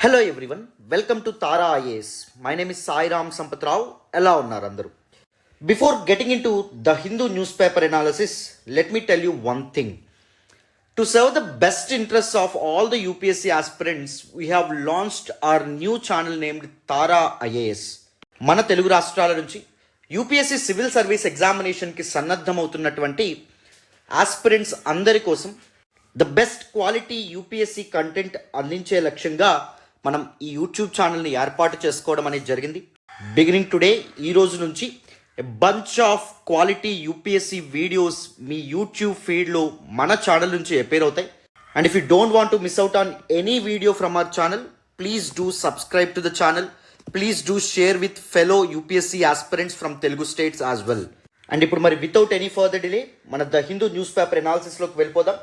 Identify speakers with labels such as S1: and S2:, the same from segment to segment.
S1: Hello everyone, welcome to Tara IAS. My name is Sairam Sampath Rao. ఎలా ఉన్నారు అందరూ? Before getting in to the Hindu news paper analysis, let me tell you one thing. To serve the best interests of all the UPSC aspirants, we have launched our new channel named Tara IAS. మన తెలుగు రాష్ట్రాల నుంచి UPSC civil service ఎగ్జామినేషన్కి సన్నద్ధమవుతున్నటువంటి aspirants అందరి కోసం the best quality UPSC content అందించే లక్ష్యంగా మనం ఈ YouTube ఛానల్ని ఏర్పాటు చేసుకోవడం అనేది జరిగింది. బిగినింగ్ టుడే, ఈ రోజు నుంచి bunch of quality UPSC videos మీ యూట్యూబ్ ఫీడ్లో మన ఛానల్ నుంచి అపేర్ అవుతాయి. And if you don't want to miss out on any video from our channel, please do subscribe to the channel. Please do share with fellow UPSC aspirants from Telugu states as well. And ఇప్పుడు మరి without any further delay మన the Hindu newspaper ఎనాలిసిస్లోకి వెళ్ళిపోదాం.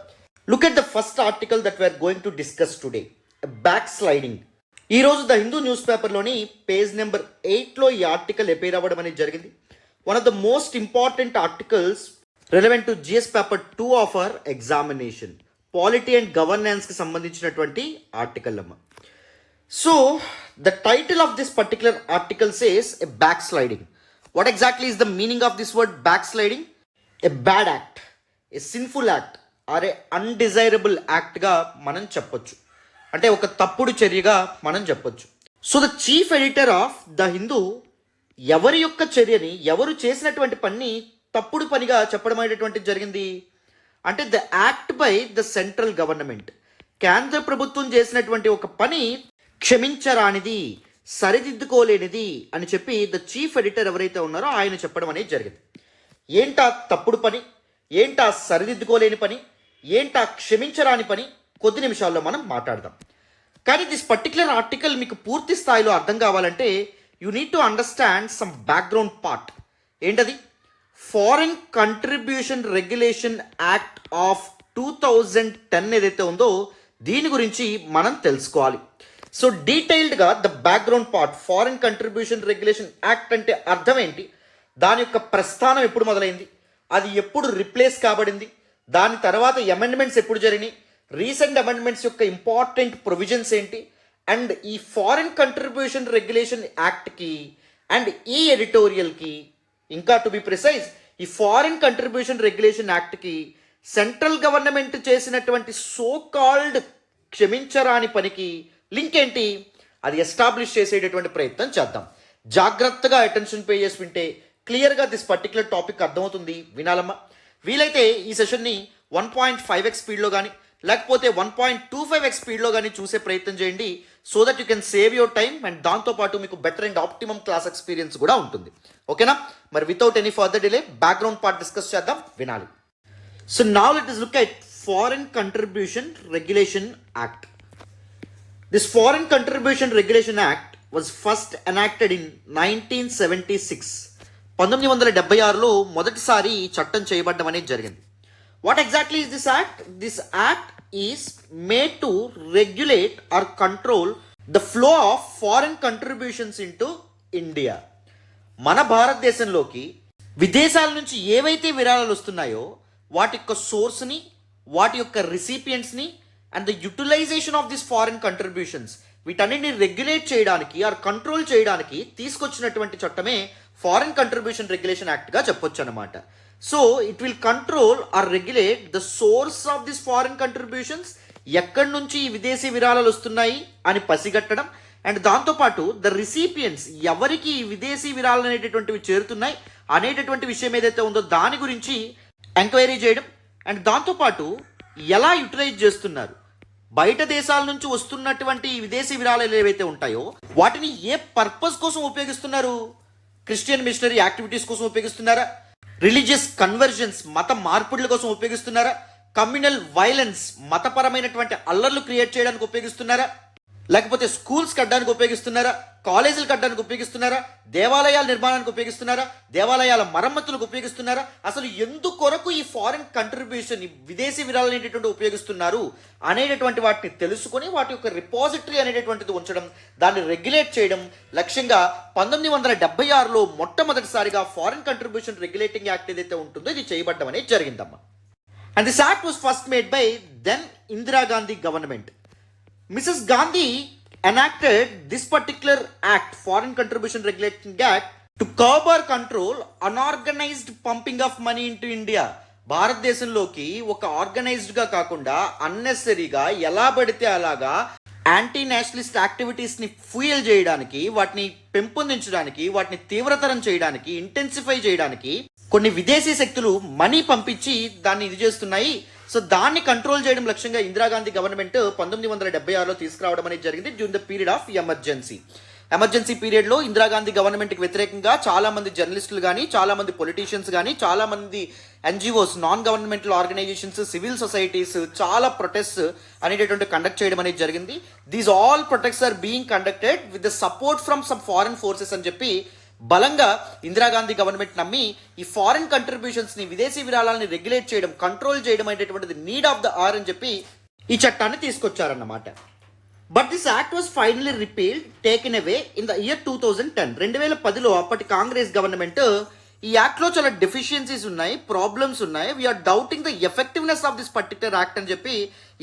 S1: Look at the first article that we are going to discuss today, backsliding. ఈరోజు the Hindu news పేపర్లోని page number 8లో ఈ article appear అవ్వడం అనేది జరిగింది. One of the most important articles relevant to GS paper 2 of our examination, polity and గవర్నెన్స్కి సంబంధించినటువంటి article అమ్మ. So the title of this particular article says a backsliding. What exactly is the meaning of this word backsliding? A bad act, a sinful act or a undesirable యాక్ట్గా మనం చెప్పొచ్చు. అంటే ఒక తప్పుడు చర్యగా మనం చెప్పొచ్చు. So the chief editor of the Hindu ఎవరి యొక్క చర్యని, ఎవరు చేసినటువంటి పని తప్పుడు పనిగా చెప్పడం అనేటువంటిది జరిగింది. అంటే the act by the central government, కేంద్ర ప్రభుత్వం చేసినటువంటి ఒక పని క్షమించరానిది, సరిదిద్దుకోలేనిది అని చెప్పి ద చీఫ్ ఎడిటర్ ఎవరైతే ఉన్నారో ఆయన చెప్పడం అనేది జరిగింది. ఏంటా తప్పుడు పని, ఏంటా సరిదిద్దుకోలేని పని, ఏంటా క్షమించరాని పని, కొద్ది నిమిషాల్లో మనం మాట్లాడదాం. కానీ దిస్ పర్టికులర్ ఆర్టికల్ మీకు పూర్తి స్థాయిలో అర్థం కావాలంటే you need to understand some background part. ఏంటది? Foreign contribution regulation act of 2010 ఏదైతే ఉందో దీని గురించి మనం తెలుసుకోవాలి. సో డీటెయిల్డ్గా the background part, foreign contribution regulation act అంటే అర్థం ఏంటి, దాని యొక్క ప్రస్థానం ఎప్పుడు మొదలైంది, అది ఎప్పుడు రిప్లేస్ కాబడింది, దాని తర్వాత అమెండ్మెంట్స్ ఎప్పుడు జరిగినాయి, రీసెంట్ అమెండ్మెంట్స్ యొక్క ఇంపార్టెంట్ ప్రొవిజన్స్ ఏంటి, అండ్ ఈ ఫారిన్ కంట్రిబ్యూషన్ రెగ్యులేషన్ యాక్ట్కి అండ్ ఈ ఎడిటోరియల్కి, ఇంకా టు బి ప్రిసైజ్ ఈ ఫారిన్ కంట్రిబ్యూషన్ రెగ్యులేషన్ యాక్ట్కి సెంట్రల్ గవర్నమెంట్ చేసినటువంటి సో కాల్డ్ క్షమించరాని పనికి లింక్ ఏంటి, అది ఎస్టాబ్లిష్ చేసేటటువంటి ప్రయత్నం చేద్దాం. జాగ్రత్తగా అటెన్షన్ పే చేసి వింటే క్లియర్గా దిస్ పర్టికులర్ టాపిక్ అర్థమవుతుంది. వినాలమ్మా. వీలైతే ఈ సెషన్ని 1.5x స్పీడ్లో కానీ లేకపోతే 1.25x స్పీడ్లో కానీ చూసే ప్రయత్నం చేయండి. So that you can save your time and దాంతోపాటు మీకు better and optimum class experience కూడా ఉంటుంది. ఓకేనా? మరి without any further delay background part discuss చేద్దాం, వినాలి. So now let us look at foreign contribution regulation act. This foreign contribution regulation act was first enacted in 1976. 1976లో మొదటిసారి ఈ చట్టం చేయబడ్డం అనేది జరిగింది. What exactly is this act? This act is made to regulate are control the flow of foreign contributions into India. మన భారతదేశంలోకి విదేశాల నుంచి ఏవైతే విరాళాలు వస్తున్నాయో వాటి యొక్క సోర్స్ని, వాటి యొక్క రిసిపియంట్స్ని and the utilisation of this foreign contributions, వీటన్నిటిని రెగ్యులేట్ చేయడానికి ఆర్ కంట్రోల్ చేయడానికి తీసుకొచ్చినటువంటి చట్టమే ఫారిన్ కంట్రిబ్యూషన్ రెగ్యులేషన్ యాక్ట్గా చెప్పొచ్చు అనమాట. So it will control or regulate the source of this foreign contributions, ఎక్కడి నుంచి ఈ విదేశీ విరాళాలు వస్తున్నాయి అని పసిగట్టడం, అండ్ దాంతోపాటు ద రిసిపియన్స్, ఎవరికి ఈ విదేశీ విరాళాలు అనేటటువంటివి చేరుతున్నాయి అనేటటువంటి విషయం ఏదైతే ఉందో దాని గురించి ఎంక్వైరీ చేయడం, అండ్ దాంతోపాటు ఎలా యూటిలైజ్ చేస్తున్నారు, బయట దేశాల నుంచి వస్తున్నటువంటి విదేశీ విరాళాలు ఏవైతే ఉంటాయో వాటిని ఏ పర్పస్ కోసం ఉపయోగిస్తున్నారు, క్రిస్టియన్ మిషనరీ యాక్టివిటీస్ కోసం ఉపయోగిస్తున్నారా, రిలీజియస్ కన్వర్జన్స్, మత మార్పిడుల కోసం ఉపయోగిస్తున్నారా, కమ్యూనల్ వైలెన్స్, మతపరమైనటువంటి అల్లర్లు క్రియేట్ చేయడానికి ఉపయోగిస్తున్నారా, లేకపోతే స్కూల్స్ కట్టడానికి ఉపయోగిస్తున్నారా, కాలేజీలు కట్టడానికి ఉపయోగిస్తున్నారా, దేవాలయాల నిర్మాణానికి ఉపయోగిస్తున్నారా, దేవాలయాల మరమ్మతులకు ఉపయోగిస్తున్నారా, అసలు ఎందుకొరకు ఈ ఫారిన్ కంట్రిబ్యూషన్, ఈ విదేశీ విరాళాలు అనేటటువంటి ఉపయోగిస్తున్నారు అనేటటువంటి వాటిని తెలుసుకొని వాటి యొక్క రిపాజిటరీ అనేటటువంటిది ఉంచడం, దాన్ని రెగ్యులేట్ చేయడం లక్ష్యంగా 1976లో మొట్టమొదటిసారిగా ఫారిన్ కంట్రిబ్యూషన్ రెగ్యులేటింగ్ యాక్ట్ ఏదైతే ఉంటుందో ఇది చేయబడ్డం అనేది జరిగిందమ్మా. And this act was first made by then Indira Gandhi government. Mrs. Gandhi enacted this particular act, Foreign Contribution Regulation Act, to curb or control unorganized pumping of money into India. భారతదేశంలోకి ఒక ఆర్గనైజ్డ్గా కాకుండా అన్నెసరీగా ఎలా పడితే అలాగా యాంటీ నేషనలిస్ట్ యాక్టివిటీస్ని ఫ్యూయల్ చేయడానికి, వాటిని పెంపొందించడానికి, వాటిని తీవ్రతరం చేయడానికి, ఇంటెన్సిఫై చేయడానికి కొన్ని విదేశీ శక్తులు మనీ పంపించి దాన్ని ఇది చేస్తున్నాయి. సో దాన్ని కంట్రోల్ చేయడం లక్ష్యంగా ఇందిరాగాంధీ గవర్నమెంట్ 1976లో తీసుకురావడం అనేది జరిగింది during the period of emergency పీరియడ్లో ఇందిరాగాంధీ గవర్నమెంట్కి వ్యతిరేకంగా చాలా మంది జర్నలిస్టులు కానీ, చాలా మంది పొలిటీషియన్స్ కానీ, చాలా మంది NGOs, non governmental organizations, civil societies చాలా ప్రొటెస్ట్ అనేటటువంటి కండక్ట్ చేయడం అనేది జరిగింది. These all protests are being conducted with the support from some foreign forces అని చెప్పి బలంగా ఇందిరాగాంధీ గవర్నమెంట్ నమ్మి ఈ ఫారెన్ కంట్రిబ్యూషన్స్ని, విదేశీ విరాళాలని రెగ్యులేట్ చేయడం, కంట్రోల్ చేయడం అనేటటువంటిది నీడ్ ఆఫ్ ద ఆర్ అని చెప్పి ఈ చట్టాన్ని తీసుకొచ్చారన్నమాట. But this act was finally repealed, taken away in the year 2010. 2010లో అప్పటి కాంగ్రెస్ గవర్నమెంట్ ఈ యాక్ట్లో చాలా డెఫిషియన్సీస్ ఉన్నాయి, ప్రాబ్లమ్స్ ఉన్నాయి, we are doubting the effectiveness of this particular act అని చెప్పి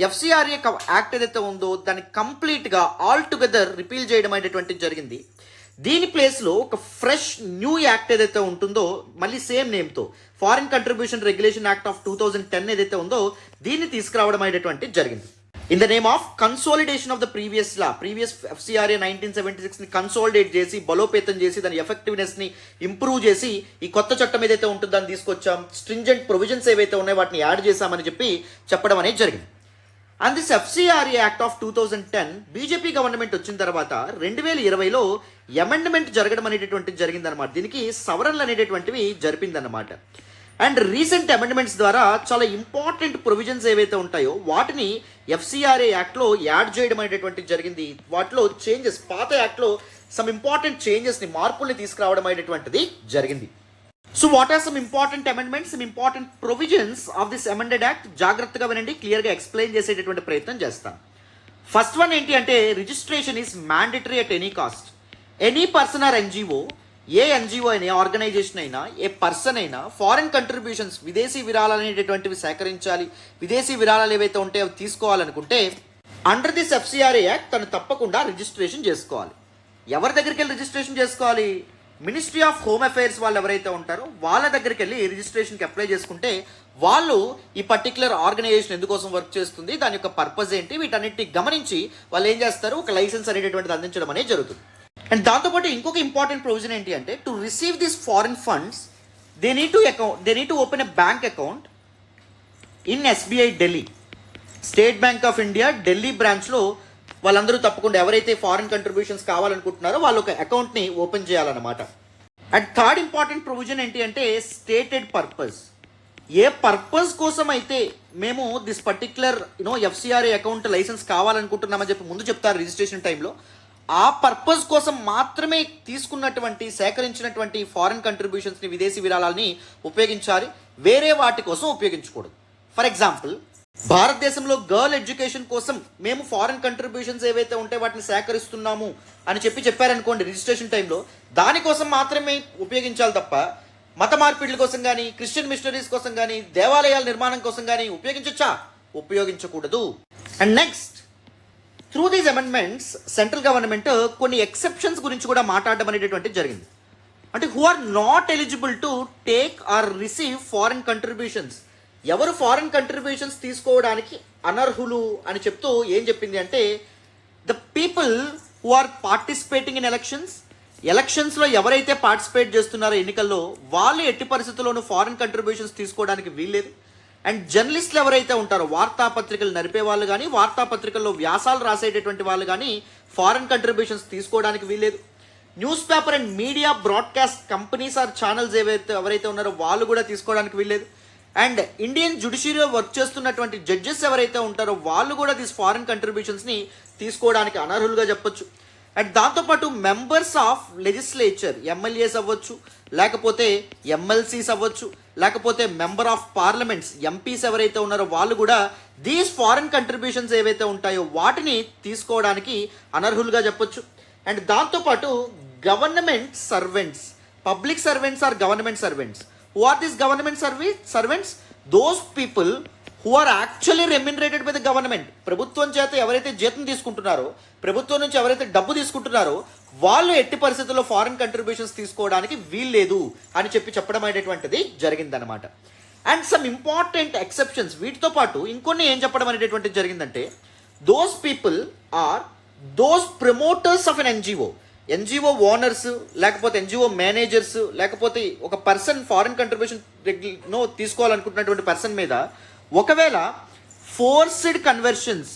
S1: ఎఫ్సిఆర్ఏ యాక్ట్ ఏదైతే ఉందో దాన్ని కంప్లీట్గా ఆల్ టుగెదర్ రిపీల్ చేయడం అనేటువంటిది జరిగింది. దీని ప్లేస్లో ఒక ఫ్రెష్ న్యూ యాక్ట్ ఏదైతే ఉంటుందో, మళ్ళీ సేమ్ నేమ్తో foreign contribution regulation act of 2010 ఏదైతే ఉందో దీన్ని తీసుకురావడం అనేటువంటిది జరిగింది. In the name of consolidation of the previous FCRA 1976ని కన్సాలిడేట్ చేసి, బలోపేతం చేసి, దాని ఎఫెక్టివ్నెస్ని ఇంప్రూవ్ చేసి ఈ కొత్త చట్టం ఏదైతే ఉంటుందో దాన్ని తీసుకొచ్చాం. స్ట్రింజెంట్ ప్రొవిజన్స్ ఏవైతే ఉన్నాయో వాటిని యాడ్ చేశామని చెప్పి చెప్పడం అనేది జరిగింది. And this FCRA act of 2010 BJP government వచ్చిన తర్వాత 2020లో అమెండ్మెంట్ జరగడం అనేటటువంటిది జరిగిందనమాట. దీనికి సవరణలు అనేటటువంటివి జరిపిందన్నమాట. అండ్ రీసెంట్ అమెండ్మెంట్స్ ద్వారా చాలా ఇంపార్టెంట్ ప్రొవిజన్స్ ఏవైతే ఉంటాయో వాటిని ఎఫ్సిఆర్ఏ యాక్ట్లో యాడ్ చేయడం అనేటటువంటిది జరిగింది. వాటిలో చేంజెస్, పాత యాక్ట్లో సమ్ ఇంపార్టెంట్ చేంజెస్ని, మార్పుల్ని తీసుకురావడం అనేటటువంటిది జరిగింది. So what are some important amendments, some important provisions of this amended act? జాగ్రత్తగా వినండి, క్లియర్గా ఎక్స్ప్లెయిన్ చేసేటటువంటి ప్రయత్నం చేస్తాను. ఫస్ట్ వన్ ఏంటి అంటే, registration is mandatory at any cost. Any person are NGO, A NGO అయినా, ఆర్గనైజేషన్ అయినా, ఏ పర్సన్ అయినా ఫారెన్ కంట్రిబ్యూషన్స్, విదేశీ విరాళాలు అనేటటువంటివి సేకరించాలి, విదేశీ విరాళాలు ఏవైతే ఉంటే అవి తీసుకోవాలనుకుంటే అండర్ దిస్ ఎఫ్సిఆర్ఏ యాక్ట్ తను తప్పకుండా రిజిస్ట్రేషన్ చేసుకోవాలి. ఎవరి దగ్గరికి వెళ్ళి రిజిస్ట్రేషన్ చేసుకోవాలి? మినిస్ట్రీ ఆఫ్ హోమ్ అఫైర్స్ వాళ్ళు ఎవరైతే ఉంటారో వాళ్ళ దగ్గరికి వెళ్ళి రిజిస్ట్రేషన్కి అప్లై చేసుకుంటే వాళ్ళు ఈ పర్టికులర్ ఆర్గనైజేషన్ ఎందుకోసం వర్క్ చేస్తుంది, దాని యొక్క పర్పస్ ఏంటి, వీటన్నిటిని గమనించి వాళ్ళు ఏం చేస్తారు, ఒక లైసెన్స్ అనేటటువంటిది అందించడం అనేది జరుగుతుంది. అండ్ దాంతోపాటు ఇంకొక ఇంపార్టెంట్ ప్రొవిజన్ ఏంటి అంటే, to receive this foreign funds they need to open a bank account in SBI Delhi. State bank of India Delhi బ్రాంచ్లో వాళ్ళందరూ తప్పకుండా ఎవరైతే ఫారిన్ కంట్రిబ్యూషన్స్ కావాలనుకుంటున్నారో వాళ్ళు ఒక అకౌంట్ని ఓపెన్ చేయాలన్నమాట. అండ్ థర్డ్ ఇంపార్టెంట్ ప్రొవిజన్ ఏంటి అంటే, స్టేటెడ్ పర్పస్. ఏ పర్పస్ కోసం అయితే మేము this particular FCRA account licence కావాలనుకుంటున్నామని చెప్పి ముందు చెప్తారు రిజిస్ట్రేషన్ టైంలో, ఆ పర్పస్ కోసం మాత్రమే తీసుకున్నటువంటి, సేకరించినటువంటి ఫారిన్ కంట్రిబ్యూషన్స్ని, విదేశీ విరాళాలని ఉపయోగించాలి, వేరే వాటి కోసం ఉపయోగించకూడదు. ఫర్ ఎగ్జాంపుల్, భారతదేశంలో గర్ల్ ఎడ్యుకేషన్ కోసం మేము ఫారిన్ కంట్రిబ్యూషన్స్ ఏవైతే ఉంటే వాటిని సేకరిస్తున్నాము అని చెప్పారనుకోండి రిజిస్ట్రేషన్ టైంలో, దానికోసం మాత్రమే ఉపయోగించాలి తప్ప మత మార్పిడుల కోసం కానీ, క్రిస్టియన్ మిషనరీస్ కోసం కానీ, దేవాలయాల నిర్మాణం కోసం కానీ ఉపయోగించకూడదు. And next, through these amendments central government కొన్ని ఎక్సెప్షన్స్ గురించి కూడా మాట్లాడడం అనేటటువంటిది జరిగింది. అంటే who are not eligible to take or receive foreign contributions, ఎవరు ఫారిన్ కంట్రిబ్యూషన్స్ తీసుకోవడానికి అనర్హులు అని చెప్తూ ఏం చెప్పింది అంటే, the people who are participating in ఎలక్షన్స్లో ఎవరైతే పార్టిసిపేట్ చేస్తున్నారో ఎన్నికల్లో, వాళ్ళు ఎట్టి పరిస్థితుల్లోనూ ఫారిన్ కంట్రిబ్యూషన్స్ తీసుకోవడానికి వీల్లేదు. అండ్ జర్నలిస్టులు ఎవరైతే ఉంటారో, వార్తాపత్రికలు నడిపే వాళ్ళు కానీ, వార్తాపత్రికల్లో వ్యాసాలు రాసేటటువంటి వాళ్ళు కానీ ఫారిన్ కంట్రిబ్యూషన్స్ తీసుకోవడానికి వీల్లేదు. News paper and media broadcast companies or channels ఎవరైతే ఉన్నారో వాళ్ళు కూడా తీసుకోవడానికి వీల్లేదు. అండ్ ఇండియన్ జ్యుడిషియరీలో వర్క్ చేస్తున్నటువంటి జడ్జెస్ ఎవరైతే ఉంటారో వాళ్ళు కూడా దీస్ ఫారిన్ కంట్రిబ్యూషన్స్ని తీసుకోవడానికి అనర్హులుగా చెప్పొచ్చు. అండ్ దాంతోపాటు మెంబర్స్ ఆఫ్ లెజిస్లేచర్, ఎమ్మెల్యేస్ అవ్వచ్చు, లేకపోతే ఎమ్మెల్సీస్ అవ్వచ్చు, లేకపోతే మెంబర్ ఆఫ్ పార్లమెంట్స్, ఎంపీస్ ఎవరైతే ఉన్నారో వాళ్ళు కూడా దీస్ ఫారిన్ కంట్రిబ్యూషన్స్ ఏవైతే ఉంటాయో వాటిని తీసుకోవడానికి అనర్హులుగా చెప్పొచ్చు. అండ్ దాంతోపాటు government servants, public servants or government servants. Who are these government servants? Those people who are actually remunerated by the government. ప్రభుత్వం చేత ఎవరైతే జీతం తీసుకుంటున్నారో ప్రభుత్వం నుంచి ఎవరైతే డబ్బు తీసుకుంటున్నారో వాళ్ళు ఎట్టి పరిస్థితుల్లో ఫారిన్ కంట్రిబ్యూషన్స్ తీసుకోవడానికి వీల్లేదు అని చెప్పడం అనేటువంటిది జరిగిందనమాట. అండ్ సమ్ ఇంపార్టెంట్ ఎక్సెప్షన్స్, వీటితో పాటు ఇంకొన్ని ఏం చెప్పడం అనేటువంటిది జరిగిందంటే, those people or those promoters of an NGO owners, లేకపోతే ఎన్జిఓ మేనేజర్స్, లేకపోతే ఒక పర్సన్ ఫారిన్ కంట్రిబ్యూషన్ తీసుకోవాలనుకుంటున్నటువంటి పర్సన్ మీద ఒకవేళ ఫోర్స్డ్ కన్వర్షన్స్,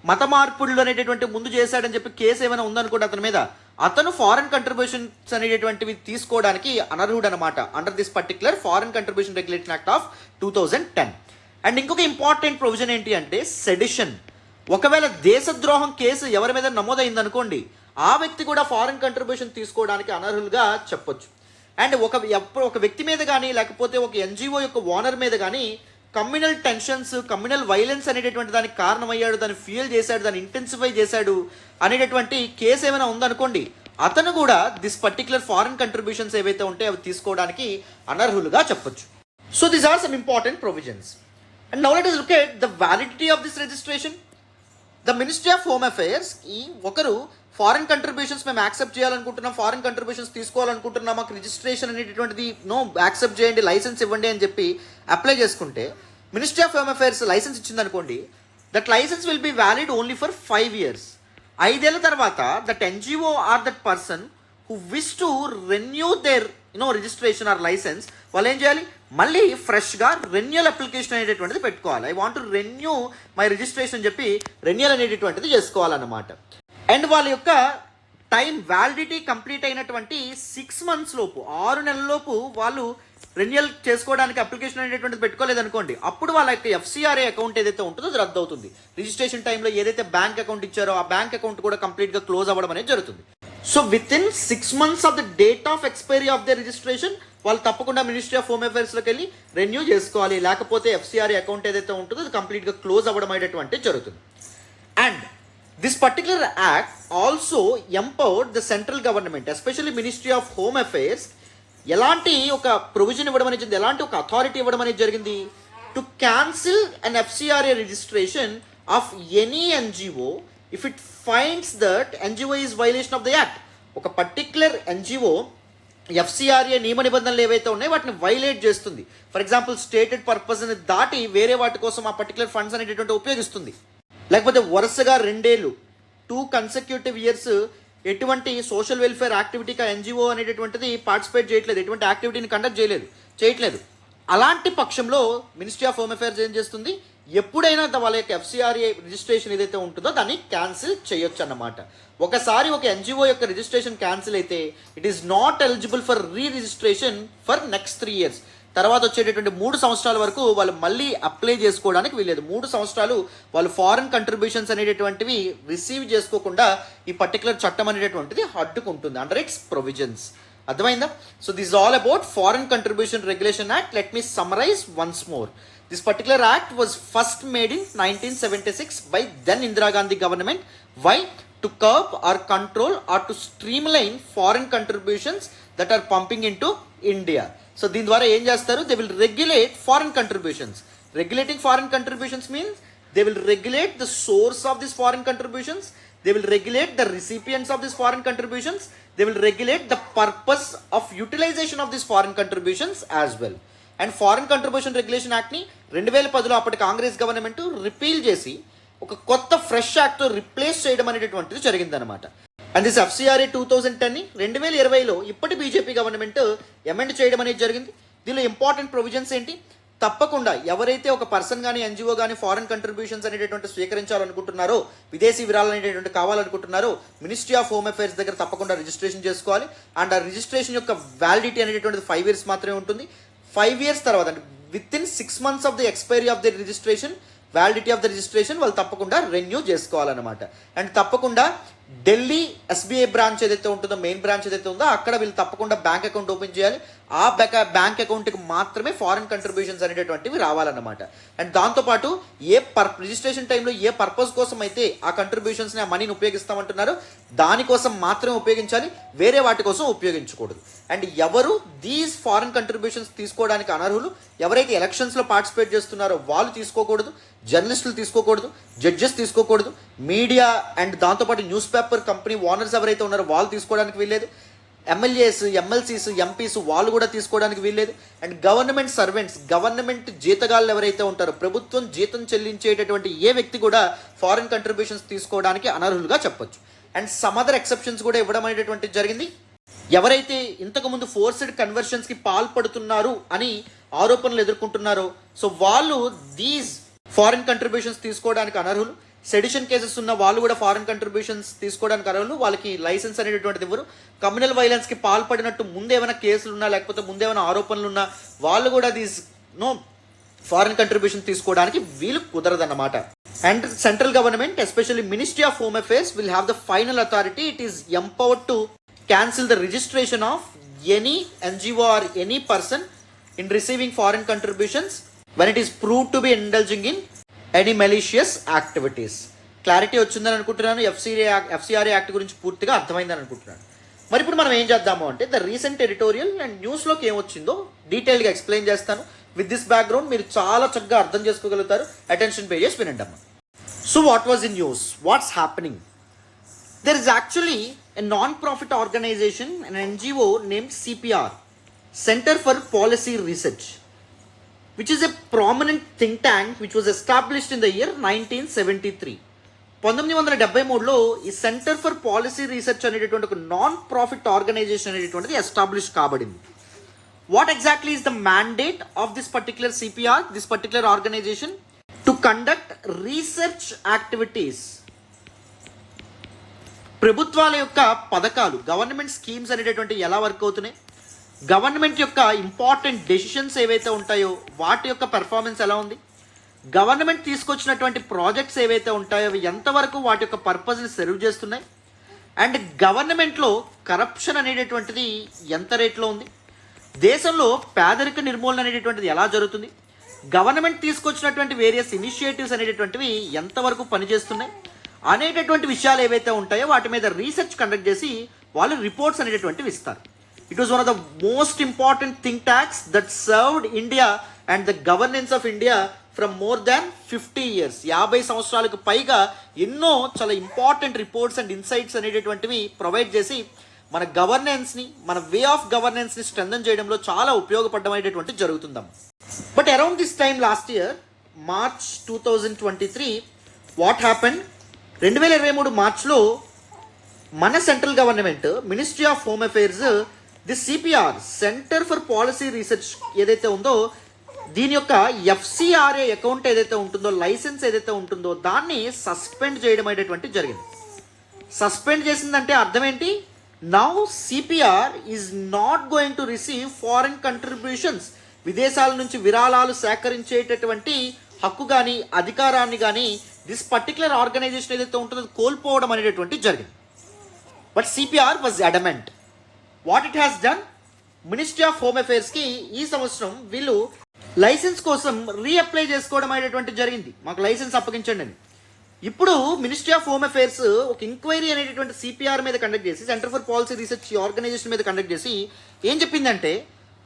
S1: మత మార్పుళ్ళు అనేటటువంటి ముందు చేశాడని చెప్పి కేసు ఏమైనా ఉందనుకోండి అతని మీద, అతను ఫారిన్ కంట్రిబ్యూషన్స్ అనేటటువంటివి తీసుకోవడానికి అనర్హుడు అనమాట under this particular foreign contribution regulation act of 2010. And ఇంకొక ఇంపార్టెంట్ ప్రొవిజన్ ఏంటి అంటే సెడిషన్. ఒకవేళ దేశద్రోహం కేసు ఎవరి మీద నమోదైంది అనుకోండి, ఆ వ్యక్తి కూడా ఫారిన్ కంట్రిబ్యూషన్ తీసుకోవడానికి అనర్హులుగా చెప్పొచ్చు. అండ్ ఒక వ్యక్తి మీద కానీ, లేకపోతే ఒక ఎన్జిఓ యొక్క ఓనర్ మీద కానీ కమ్యూనల్ టెన్షన్స్, కమ్యూనల్ వైలెన్స్ అనేటటువంటి దానికి కారణమయ్యాడు, దాన్ని ఫ్యూయల్ చేశాడు, దాన్ని ఇంటెన్సిఫై చేశాడు అనేటటువంటి కేసు ఏమైనా ఉందనుకోండి, అతను కూడా దిస్ పర్టికులర్ ఫారిన్ కంట్రిబ్యూషన్స్ ఏవైతే ఉంటాయో అవి తీసుకోవడానికి అనర్హులుగా చెప్పొచ్చు. So these are some important provisions. And now let us look at the validity of this registration. The Ministry of home Affairs ఈ ఒకరు ఫారిన్ కంట్రిబ్యూషన్స్ మేము యాక్సెప్ట్ చేయాలనుకుంటున్నాం, ఫారిన్ కంట్రిబ్యూషన్స్ తీసుకోవాలనుకుంటున్నాం, మాకు రిజిస్ట్రేషన్ అనేటటువంటిది యాక్సెప్ట్ చేయండి, లైసెన్స్ ఇవ్వండి అని చెప్పి అప్లై చేసుకుంటే, ministry of home affairs licence ఇచ్చిందనుకోండి, that licence will be valid only for 5 years. 5 ఏళ్ళ తర్వాత that NGO or that person who wish to renew their registration or licence, వాళ్ళు ఏం చేయాలి, మళ్ళీ ఫ్రెష్గా రెన్యూల్ అప్లికేషన్ అనేటటువంటిది పెట్టుకోవాలి. I want to renew my registration చెప్పి రెన్యూల్ అనేటటువంటిది చేసుకోవాలన్నమాట. అండ్ వాళ్ళ యొక్క టైం వ్యాలిడిటీ కంప్లీట్ అయినటువంటి 6 months లోపు, 6 నెలల లోపు వాళ్ళు రెన్యూల్ చేసుకోవడానికి అప్లికేషన్ అనేటువంటిది పెట్టుకోలేదనుకోండి, అప్పుడు వాళ్ళ యొక్క ఎఫ్సిఆర్ఏ అకౌంట్ ఏదైతే ఉంటుందో అది రద్దు అవుతుంది. రిజిస్ట్రేషన్ టైంలో ఏదైతే బ్యాంక్ అకౌంట్ ఇచ్చారో ఆ బ్యాంక్ అకౌంట్ కూడా కంప్లీట్గా క్లోజ్ అవ్వడం అనేది జరుగుతుంది. So with in 6 months of the date of expiry of the registration వాళ్ళు తప్పకుండా మినిస్ట్రీ ఆఫ్ హోమ్ అఫైర్స్లోకి వెళ్ళి రెన్యూ చేసుకోవాలి, లేకపోతే ఎఫ్సిఆర్ఏ అకౌంట్ ఏదైతే ఉంటుందో అది కంప్లీట్గా క్లోజ్ అవ్వడం అనేటువంటి జరుగుతుంది. And this particular act also empowered the central government, especially ministry of home affairs, ఎలాంటి ఒక ప్రొవిజన్ ఇవ్వడం అనేది జరిగింది, ఎలాంటి ఒక అథారిటీ ఇవ్వడం అనేది జరిగింది, to cancel an FCRA registration of any NGO if it finds that NGO is violation of the act. ఒక పర్టిక్యులర్ ఎన్జిఓ ఎఫ్సిఆర్ఏ నియమ నిబంధనలు ఏవైతే ఉన్నాయో వాటిని వైలేట్ చేస్తుంది, ఫర్ ఎగ్జాంపుల్ స్టేటెడ్ పర్పస్ని దాటి వేరే వాటి కోసం ఆ పర్టికులర్ ఫండ్స్ అనేటటువంటి ఉపయోగిస్తుంది, లేకపోతే వరుసగా 2 ఏళ్ళు 2 consecutive years ఎటువంటి సోషల్ వెల్ఫేర్ యాక్టివిటీగా ఎన్జిఓ అనేటటువంటిది పార్టిసిపేట్ చేయట్లేదు, ఎటువంటి యాక్టివిటీని కండక్ట్ చేయట్లేదు, అలాంటి పక్షంలో మినిస్ట్రీ ఆఫ్ హోమ్ అఫైర్స్ ఏం చేస్తుంది, ఎప్పుడైనా వాళ్ళ యొక్క ఎఫ్సిఆర్ఏ రిజిస్ట్రేషన్ ఏదైతే ఉంటుందో దాన్ని క్యాన్సిల్ చేయొచ్చు అన్నమాట. ఒకసారి ఒక ఎన్జిఓ యొక్క రిజిస్ట్రేషన్ క్యాన్సిల్ అయితే it is not eligible for registration for next 3 years. తర్వాత వచ్చేటటువంటి 3 సంవత్సరాల వరకు వాళ్ళు మళ్ళీ అప్లై చేసుకోవడానికి వీలేదు. 3 సంవత్సరాలు వాళ్ళు ఫారిన్ కంట్రిబ్యూషన్స్ అనేటటువంటివి రిసీవ్ చేసుకోకుండా ఈ పర్టికులర్ చట్టం అనేటటువంటిది అడ్డుకుంటుంది అండర్ ఇట్స్ ప్రొవిజన్స్. అర్థమైందా? So this all about foreign contribution regulation act. Let me summarise once more. This particular act was first made in 1976 by then Indira Gandhi government. Why? To curb or control or to streamline foreign contributions that are pumping into India. So దీని ద్వారా ఏం చేస్తారు, they will regulate foreign contributions. Regulating foreign contributions means they will regulate the source of these foreign contributions, they will regulate the recipients of these foreign contributions, they will regulate the purpose of utilization of these foreign contributions as well. And foreign contribution regulation యాక్ట్ని 2010లో అప్పటి Congress government repeal చేసి ఒక కొత్త fresh యాక్ట్తో replace చేయడం అనేటటువంటిది జరిగిందనమాట. And this FCRA 2010ని 2020లో ఇప్పటి బీజేపీ గవర్నమెంట్ అమెండ్ చేయడం అనేది జరిగింది. దీనిలో ఇంపార్టెంట్ ప్రొవిజన్స్ ఏంటి, తప్పకుండా ఎవరైతే ఒక పర్సన్ కానీ ఎన్జిఓ కానీ ఫారిన్ కంట్రిబ్యూషన్స్ అనేటటువంటి స్వీకరించాలనుకుంటున్నారో, విదేశీ విరాళాలు అనేటటువంటి కావాలనుకుంటున్నారో, మినిస్ట్రీ ఆఫ్ హోమ్ అఫైర్స్ దగ్గర తప్పకుండా రిజిస్ట్రేషన్ చేసుకోవాలి. అండ్ ఆ రిజిస్ట్రేషన్ యొక్క వ్యాలిడిటీ అనేటటువంటిది 5 years మాత్రమే ఉంటుంది. 5 years తర్వాత అంటే with in 6 months of the expiry of the registration, validity of the registration వాళ్ళు తప్పకుండా రెన్యూ చేసుకోవాలన్నమాట. అండ్ తప్పకుండా ఢిల్లీ ఎస్బీఐ బ్రాంచ్ ఏదైతే ఉంటుందో, మెయిన్ బ్రాంచ్ ఏదైతే ఉందో అక్కడ వీళ్ళు తప్పకుండా బ్యాంక్ అకౌంట్ ఓపెన్ చేయాలి. ఆ బ్యాంక్ అకౌంట్కి మాత్రమే ఫారిన్ కంట్రిబ్యూషన్స్ అనేటటువంటివి రావాలన్నమాట. అండ్ దాంతోపాటు రిజిస్ట్రేషన్ టైంలో ఏ పర్పస్ కోసం అయితే ఆ కంట్రిబ్యూషన్స్ని, ఆ మనీని ఉపయోగిస్తామంటున్నారో దానికోసం మాత్రమే ఉపయోగించాలి, వేరే వాటి కోసం ఉపయోగించకూడదు. అండ్ ఎవరు దీస్ ఫారిన్ కంట్రిబ్యూషన్స్ తీసుకోవడానికి అనర్హులు, ఎవరైతే ఎలక్షన్స్లో పార్టిసిపేట్ చేస్తున్నారో వాళ్ళు తీసుకోకూడదు, జర్నలిస్టులు తీసుకోకూడదు, జడ్జెస్ తీసుకోకూడదు, మీడియా అండ్ దాంతోపాటు న్యూస్ పేపర్ కంపెనీ ఓనర్స్ ఎవరైతే ఉన్నారో వాళ్ళు తీసుకోవడానికి వీల్లేదు, ఎమ్మెల్యేస్, ఎమ్మెల్సీస్, ఎంపీస్ వాళ్ళు కూడా తీసుకోవడానికి వీల్లేదు. అండ్ గవర్నమెంట్ సర్వెంట్స్, గవర్నమెంట్ జీతగాళ్ళు ఎవరైతే ఉంటారో, ప్రభుత్వం జీతం చెల్లించేటటువంటి ఏ వ్యక్తి కూడా ఫారిన్ కంట్రిబ్యూషన్స్ తీసుకోవడానికి అనర్హులుగా చెప్పొచ్చు. అండ్ సమ్ అదర్ ఎక్సెప్షన్స్ కూడా ఇవ్వడం అనేటటువంటిది జరిగింది. ఎవరైతే ఇంతకుముందు ఫోర్స్డ్ కన్వర్షన్స్కి పాల్పడుతున్నారు అని ఆరోపణలు ఎదుర్కొంటున్నారో సో వాళ్ళు దీస్ ఫారిన్ కంట్రిబ్యూషన్స్ తీసుకోవడానికి అనర్హులు. సెడిషన్ కేసెస్ ఉన్న వాళ్ళు కూడా ఫారిన్ కంట్రిబ్యూషన్స్ తీసుకోవడానికి అనర్హులు, వాళ్ళకి లైసెన్స్ అనేటటువంటిది ఇవ్వరు. కమ్యూనల్ వైలెన్స్కి పాల్పడినట్టు ముందేమైనా కేసులు ఉన్నా లేకపోతే ముందేమైనా ఆరోపణలు ఉన్నా వాళ్ళు కూడా ఫారిన్ కంట్రిబ్యూషన్ తీసుకోవడానికి వీలు కుదరదన్నమాట. And central government, especially ministry of home affairs will have the final authority. It is empowered to cancel the registration of any NGO or any person in receiving foreign contributions when it is proved to be indulging in any malicious activities. Clarity వచ్చిందని అనుకుంటున్నాను. FCRA act గురించి పూర్తిగా అర్థమైందని అనుకుంటున్నాను. మరి ఇప్పుడు మనం ఏం చేద్దాము అంటే ద రీసెంట్ ఎడిటోరియల్ అండ్ న్యూస్లోకి ఏమొచ్చిందో డీటెయిల్గా ఎక్స్ప్లెయిన్ చేస్తాను. విత్ దిస్ బ్యాక్గ్రౌండ్ మీరు చాలా చక్కగా అర్థం చేసుకోగలుగుతారు. అటెన్షన్ పే చేసి వినండి అమ్మా. So what was in news? What's happening? There is actually a non-profit organization, an NGO named CPR, Center for Policy Research, which is a prominent think tank which was established in the year 1973. 1973లో ఈ centre for policy research అనేటటువంటి ఒక non profit organisation అనేటటువంటిది establish కాబడింది. What exactly is the mandate of this particular CPR, this particular organisation? To conduct research activities. ప్రభుత్వాల యొక్క పథకాలు, government schemes అనేటటువంటి ఎలా వర్క్ అవుతున్నాయి, గవర్నమెంట్ యొక్క ఇంపార్టెంట్ డెసిషన్స్ ఏవైతే ఉంటాయో వాటి యొక్క పెర్ఫార్మెన్స్ ఎలా ఉంది, గవర్నమెంట్ తీసుకొచ్చినటువంటి ప్రాజెక్ట్స్ ఏవైతే ఉంటాయో అవి ఎంతవరకు వాటి యొక్క పర్పస్ని సర్వ్ చేస్తున్నాయి, అండ్ గవర్నమెంట్లో కరప్షన్ అనేటటువంటిది ఎంత రేట్లో ఉంది, దేశంలో పేదరిక నిర్మూలన అనేటటువంటిది ఎలా జరుగుతుంది, గవర్నమెంట్ తీసుకొచ్చినటువంటి వేరియస్ ఇనిషియేటివ్స్ అనేటటువంటివి ఎంతవరకు పనిచేస్తున్నాయి అనేటటువంటి విషయాలు ఏవైతే ఉంటాయో వాటి మీద రీసెర్చ్ కండక్ట్ చేసి వాళ్ళు రిపోర్ట్స్ అనేటటువంటివి ఇస్తారు. It was one of the most important think tanks that served India and the governance of India from more than 50 years. 50 సంవత్సరాలకు పైగా ఎన్నో చాలా ఇంపార్టెంట్ రిపోర్ట్స్ అండ్ ఇన్సైట్స్ అనేటటువంటివి ప్రొవైడ్ చేసి మన గవర్నెన్స్ని, మన వే ఆఫ్ గవర్నెన్స్ని స్ట్రెంథన్ చేయడంలో చాలా ఉపయోగపడడం అనేటటువంటిది జరుగుతుందాం. But around this time last year March 2023 what happened? 2023 మార్చ్లో మన central government ministry of home affairs the CPR, centre for policy research ఏదైతే ఉందో దీని యొక్క FCRA అకౌంట్ ఏదైతే ఉంటుందో, లైసెన్స్ ఏదైతే ఉంటుందో దాన్ని సస్పెండ్ చేయడం అనేటువంటి జరిగింది. సస్పెండ్ చేసిందంటే అర్థం ఏంటి? Now CPR is not going to receive foreign contributions. విదేశాల నుంచి విరాళాలు సేకరించేటటువంటి హక్కు కానీ అధికారాన్ని కానీ దిస్ పర్టికులర్ ఆర్గనైజేషన్ ఏదైతే ఉంటుందో కోల్పోవడం అనేటటువంటి జరిగింది. But CPR was adamant. What it has done? Ministry of home అఫేర్స్కి ఈ సంవత్సరం వీళ్ళు లైసెన్స్ కోసం రీఅప్లై చేసుకోవడం అనేటటువంటి జరిగింది. మాకు లైసెన్స్ అప్పగించండి అని. ఇప్పుడు మినిస్ట్రీ ఆఫ్ హోమ్ అఫేర్స్ ఒక ఎంక్వైరీ అనేటటువంటి CPR మీద కండక్ట్ చేసి, Centre for policy Research organization మీద కండక్ట్ చేసి ఏం చెప్పిందంటే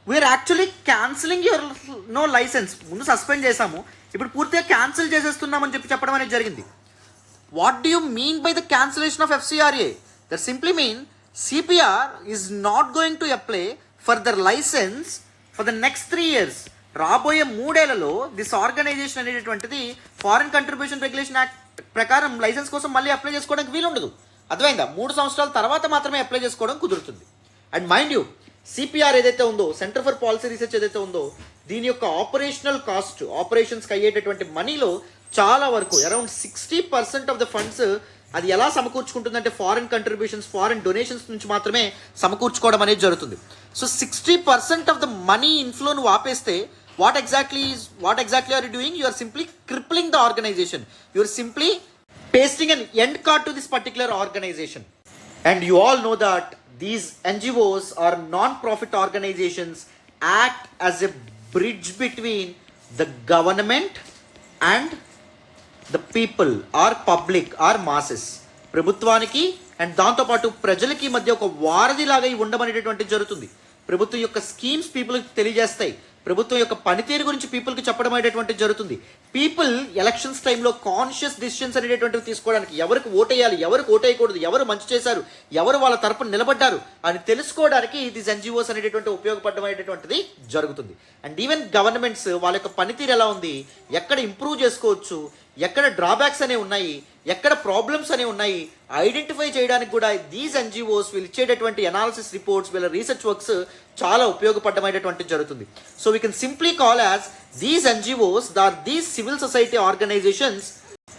S1: we are actually cancelling your licence. ముందు సస్పెండ్ చేశాము, ఇప్పుడు పూర్తిగా క్యాన్సిల్ చేసేస్తున్నామని చెప్పడం అనేది జరిగింది. What do you mean by the cancellation of FCRA? That simply mean CPR is not going to apply for the licence for the next 3 years. రాబోయే 3 ఏళ్లలో దిస్ ఆర్గనైజేషన్ అనేటటువంటిది ఫారిన్ కంట్రిబ్యూషన్ రెగ్యులేషన్ యాక్ట్ ప్రకారం licence కోసం మళ్ళీ apply చేసుకోవడానికి వీలుండదు. అర్థమైందా? 3 సంవత్సరాల తర్వాత మాత్రమే అప్లై చేసుకోవడం కుదురుతుంది. అండ్ మైండ్ యూ, CPR ఏదైతే ఉందో, సెంటర్ ఫర్ పాలసీ రీసెర్చ్ ఏదైతే ఉందో దీని యొక్క ఆపరేషనల్ కాస్ట్, ఆపరేషన్స్కి అయ్యేటటువంటి మనీలో చాలా వరకు అరౌండ్ 60% ఆఫ్ ద ఫండ్స్ అది ఎలా సమకూర్చుకుంటుందంటే ఫారిన్ కంట్రిబ్యూషన్స్, ఫారిన్ డొనేషన్స్ నుంచి మాత్రమే సమకూర్చుకోవడం అనేది జరుగుతుంది. So 60% of the money inflow నువ్వు ఆపేస్తే what exactly are you doing? You are simply crippling the organization. You are simply pasting an end card to this particular organization. And you all know that these NGOs or non-profit organizations act as a bridge between the government and the people or public or masses. ప్రభుత్వానికి and దాంతోపాటు ప్రజలకి మధ్య ఒక వారధిలాగా ఇవి ఉండమనేటటువంటి జరుగుతుంది. ప్రభుత్వం యొక్క schemes పీపుల్కి తెలియజేస్తాయి. ప్రభుత్వం యొక్క పనితీరు గురించి పీపుల్కి చెప్పడం అనేటటువంటి జరుగుతుంది. పీపుల్ ఎలక్షన్స్ టైంలో కాన్షియస్ డిసిషన్స్ అనేటటువంటివి తీసుకోవడానికి, ఎవరికి ఓటేయాలి, ఎవరికి ఓటేయకూడదు, ఎవరు మంచి చేశారు, ఎవరు వాళ్ళ తరపున నిలబడ్డారు అని తెలుసుకోవడానికి దీస్ ఎన్జిఓస్ అనేటటువంటి ఉపయోగపడడం అనేటటువంటిది జరుగుతుంది. అండ్ ఈవెన్ గవర్నమెంట్స్ వాళ్ళ యొక్క పనితీరు ఎలా ఉంది, ఎక్కడ ఇంప్రూవ్ చేసుకోవచ్చు, ఎక్కడ డ్రాబ్యాక్స్ అనేవి ఉన్నాయి, ఎక్కడ ప్రాబ్లమ్స్ అనేవి ఉన్నాయి ఐడెంటిఫై చేయడానికి కూడా దీస్ ఎన్జిఓస్ వీళ్ళు ఇచ్చేటటువంటి అనాలిసిస్ రిపోర్ట్స్, వీళ్ళ రీసెర్చ్ వర్క్స్ చాలా ఉపయోగపడమైనటువంటి జరుగుతుంది. So we can simply call as these NGOs or these civil society organizations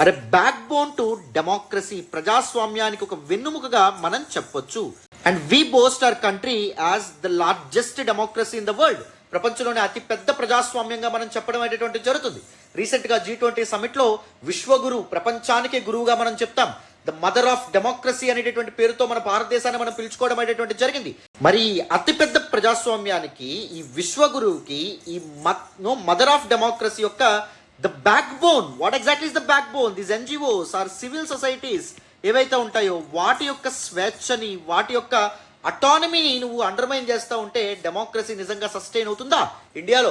S1: are a backbone to democracy. ప్రజాస్వామ్యానికి ఒక వెన్నుముకగా మనం చెప్పొచ్చు. And we boast our country as the largest democracy in the world. ప్రపంచంలోనే అతి పెద్ద ప్రజాస్వామ్యంగా మనం చెప్పడం అనేటువంటి జరుగుతుంది. రీసెంట్గా G20 సమిట్లో విశ్వగురు, ప్రపంచానికే గురువుగా మనం చెప్తాం. ద మదర్ ఆఫ్ డెమోక్రసీ అనేటటువంటి పేరుతో మన భారతదేశాన్ని మనం పిలుచుకోవడం అనేటువంటి జరిగింది. మరి అతిపెద్ద ప్రజాస్వామ్యానికి, ఈ విశ్వగురువుకి, ఈ మదర్ ఆఫ్ డెమోక్రసీ యొక్క the backbone, what exactly is the backbone? These NGOs or civil societies ఏవైతే ఉంటాయో వాటి యొక్క స్వేచ్ఛని, వాటి యొక్క అటానమీని నువ్వు అండర్మైన్ చేస్తూ ఉంటే డెమోక్రసీ నిజంగా సస్టైన్ అవుతుందా ఇండియాలో?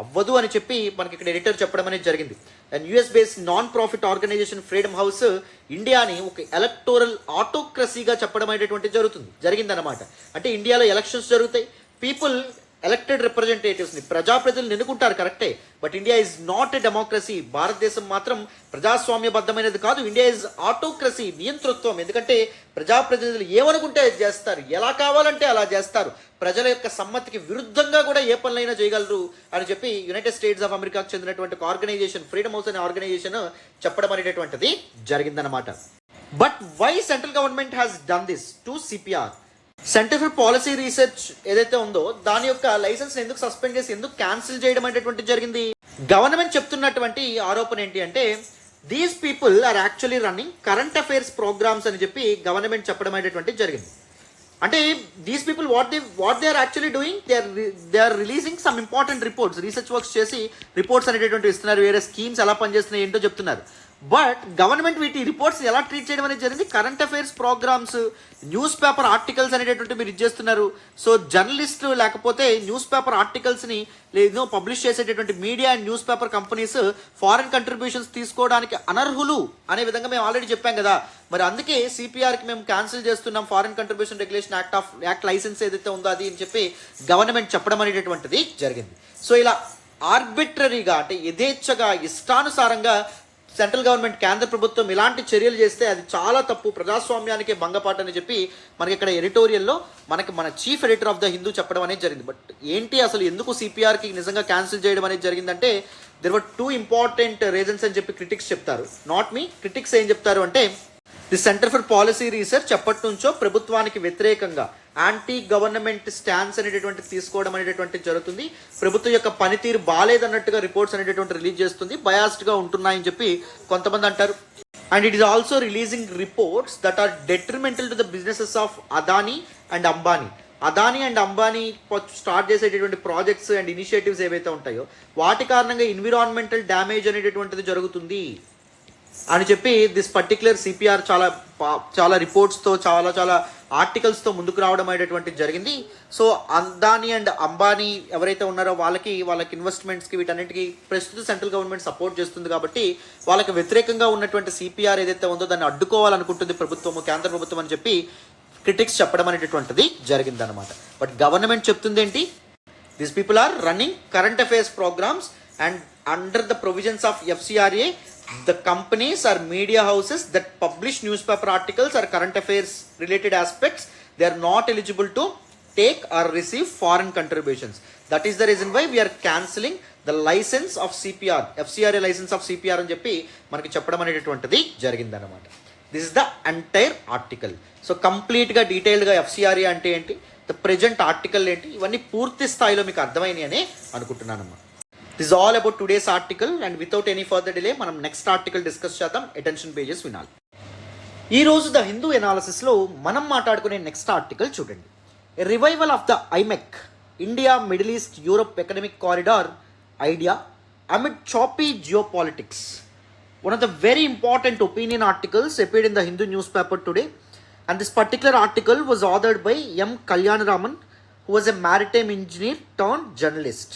S1: అవ్వదు అని చెప్పి మనకి ఇక్కడ ఎడిటర్ చెప్పడం అనేది జరిగింది. And US based non profit organization Freedom House ఇండియాని ఒక ఎలక్టోరల్ ఆటోక్రసీగా చెప్పడం అనేటువంటి జరిగిందనమాట. అంటే ఇండియాలో ఎలక్షన్స్ జరుగుతాయి, పీపుల్ ఎలక్టెడ్ రిప్రజెంటేటివ్స్ని, ప్రజాప్రతినిధులు ఎన్నుకుంటారు, కరెక్టే. But India is not a democracy. భారతదేశం మాత్రం ప్రజాస్వామ్యబద్ధమైనది కాదు. ఇండియా ఈజ్ ఆటోక్రసీ, నియంతృత్వం. ఎందుకంటే ప్రజాప్రతినిధులు ఏమనుకుంటే అది చేస్తారు, ఎలా కావాలంటే అలా చేస్తారు, ప్రజల యొక్క సమ్మతికి విరుద్ధంగా కూడా ఏ పనులైనా చేయగలరు అని చెప్పి యునైటెడ్ స్టేట్స్ ఆఫ్ అమెరికాకు చెందినటువంటి ఒక ఆర్గనైజేషన్, ఫ్రీడమ్ హౌస్ అనే ఆర్గనైజేషన్ చెప్పడం అనేటటువంటిది జరిగిందనమాట. But why central government has done this to CPR? Centre for policy research ఏదైతే ఉందో దాని యొక్క లైసెన్స్ ఎందుకు సస్పెండ్ చేసి, ఎందుకు క్యాన్సిల్ చేయడం అనేటువంటి జరిగింది? గవర్నమెంట్ చెప్తున్నటువంటి ఆరోపణ ఏంటి అంటే these people are actually running current affairs programmes అని చెప్పి గవర్నమెంట్ చెప్పడం అనేటువంటి జరిగింది. అంటే these people what they are actually doing, they are releasing some important reports, research works చేసి రిపోర్ట్స్ అనేటటువంటి ఇస్తున్నారు, వేరే స్కీమ్స్ ఎలా పనిచేస్తున్నాయి ఏంటో చెప్తున్నారు. బట్ గవర్నమెంట్ వీటి రిపోర్ట్స్ ఎలా ట్రీట్ చేయడం అనేది జరిగింది? Current affairs programmes, news paper articles అనేటటువంటి మీరు ఇచ్చేస్తున్నారు. సో జర్నలిస్టులు లేకపోతే న్యూస్ పేపర్ ఆర్టికల్స్ని లేదు పబ్లిష్ చేసేటటువంటి media and news paper companies foreign contributions తీసుకోవడానికి అనర్హులు అనే విధంగా మేము ఆల్రెడీ చెప్పాం కదా. మరి అందుకే సిపిఆర్కి మేము క్యాన్సిల్ చేస్తున్నాం, foreign contribution regulation act licence ఏదైతే ఉందో అది అని చెప్పి గవర్నమెంట్ చెప్పడం అనేటటువంటిది జరిగింది. సో ఇలా ఆర్బిట్రరీగా అంటే యథేచ్ఛగా ఇష్టానుసారంగా సెంట్రల్ గవర్నమెంట్, కేంద్ర ప్రభుత్వం ఇలాంటి చర్యలు చేస్తే అది చాలా తప్పు, ప్రజాస్వామ్యానికే భంగపాటు అని చెప్పి మనకి ఇక్కడ ఎడిటోరియల్లో మన chief editor of the Hindu చెప్పడం అనేది జరిగింది. బట్ ఏంటి అసలు ఎందుకు సిపిఆర్కి నిజంగా క్యాన్సిల్ చేయడం అనేది జరిగిందంటే దెర్ వర్ 2 ఇంపార్టెంట్ రీజన్స్ అని చెప్పి క్రిటిక్స్ చెప్తారు. నాట్ మీ, క్రిటిక్స్ ఏం చెప్తారు అంటే the centre for policy research ఎప్పటి నుంచో ప్రభుత్వానికి వ్యతిరేకంగా యాంటీ గవర్నమెంట్ స్టాన్స్ అనేటటువంటి తీసుకోవడం అనేటటువంటి జరుగుతుంది. ప్రభుత్వం యొక్క పనితీరు బాగాలేదన్నట్టుగా రిపోర్ట్స్ అనేటటువంటి రిలీజ్ చేస్తుంది, బయాస్డ్గా ఉంటున్నాయని చెప్పి కొంతమంది అంటారు. And it is also releasing reports that are detrimental to the businesses of Adani and Ambani. Adani and Ambani start చేసేటటువంటి ప్రాజెక్ట్స్ అండ్ ఇనిషియేటివ్స్ ఏవైతే ఉంటాయో వాటి కారణంగా ఎన్విరాన్మెంటల్ డ్యామేజ్ అనేటటువంటిది జరుగుతుంది అని చెప్పి దిస్ పర్టిక్యులర్ సిపిఆర్ చాలా రిపోర్ట్స్తో చాలా ఆర్టికల్స్తో ముందుకు రావడం అనేటటువంటి జరిగింది. సో అదానీ అండ్ అంబానీ ఎవరైతే ఉన్నారో వాళ్ళకి ఇన్వెస్ట్మెంట్స్కి వీటన్నిటికీ ప్రస్తుత సెంట్రల్ గవర్నమెంట్ సపోర్ట్ చేస్తుంది కాబట్టి వాళ్ళకి వ్యతిరేకంగా ఉన్నటువంటి సిపిఆర్ ఏదైతే ఉందో దాన్ని అడ్డుకోవాలనుకుంటుంది ప్రభుత్వము, కేంద్ర ప్రభుత్వం అని చెప్పి క్రిటిక్స్ చెప్పడం అనేటటువంటిది జరిగిందనమాట. బట్ గవర్నమెంట్ చెప్తుంది ఏంటి? These people are running current affairs programmes and under the provisions of FCRA the companies or media houses that publish newspaper articles or current affairs related aspects, they are not eligible to take or receive foreign contributions. That is the reason why we are cancelling the license of CPR, FCRA license of CPR అని చెప్పి మనకి చెప్పడం అనేటటువంటిది జరిగిందనమాట. This is the entire article. So కంప్లీట్గా డీటెయిల్డ్గా FCRA అంటే ఏంటి, ద ప్రెజెంట్ ఆర్టికల్ ఏంటి, ఇవన్నీ పూర్తి స్థాయిలో మీకు అర్థమైనాయి అని అనుకుంటున్నానమ్మా. This all about today's article and without any further delay మనం నెక్స్ట్ ఆర్టికల్ డిస్కస్ చేద్దాం. అటెన్షన్ పేజెస్ వినాలి. ఈ రోజు ద హిందూ ఎనాలిసిస్లో మనం మాట్లాడుకునే నెక్స్ట్ ఆర్టికల్ చూడండి. ఎ revival of the ఐమెక్ India Middle East Europe economic corridor idea amid choppy geopolitics. One of the very important opinion articles appeared in the Hindu newspaper today, and this particular article was authored by M. Kalyanaraman, who was a maritime engineer turned journalist.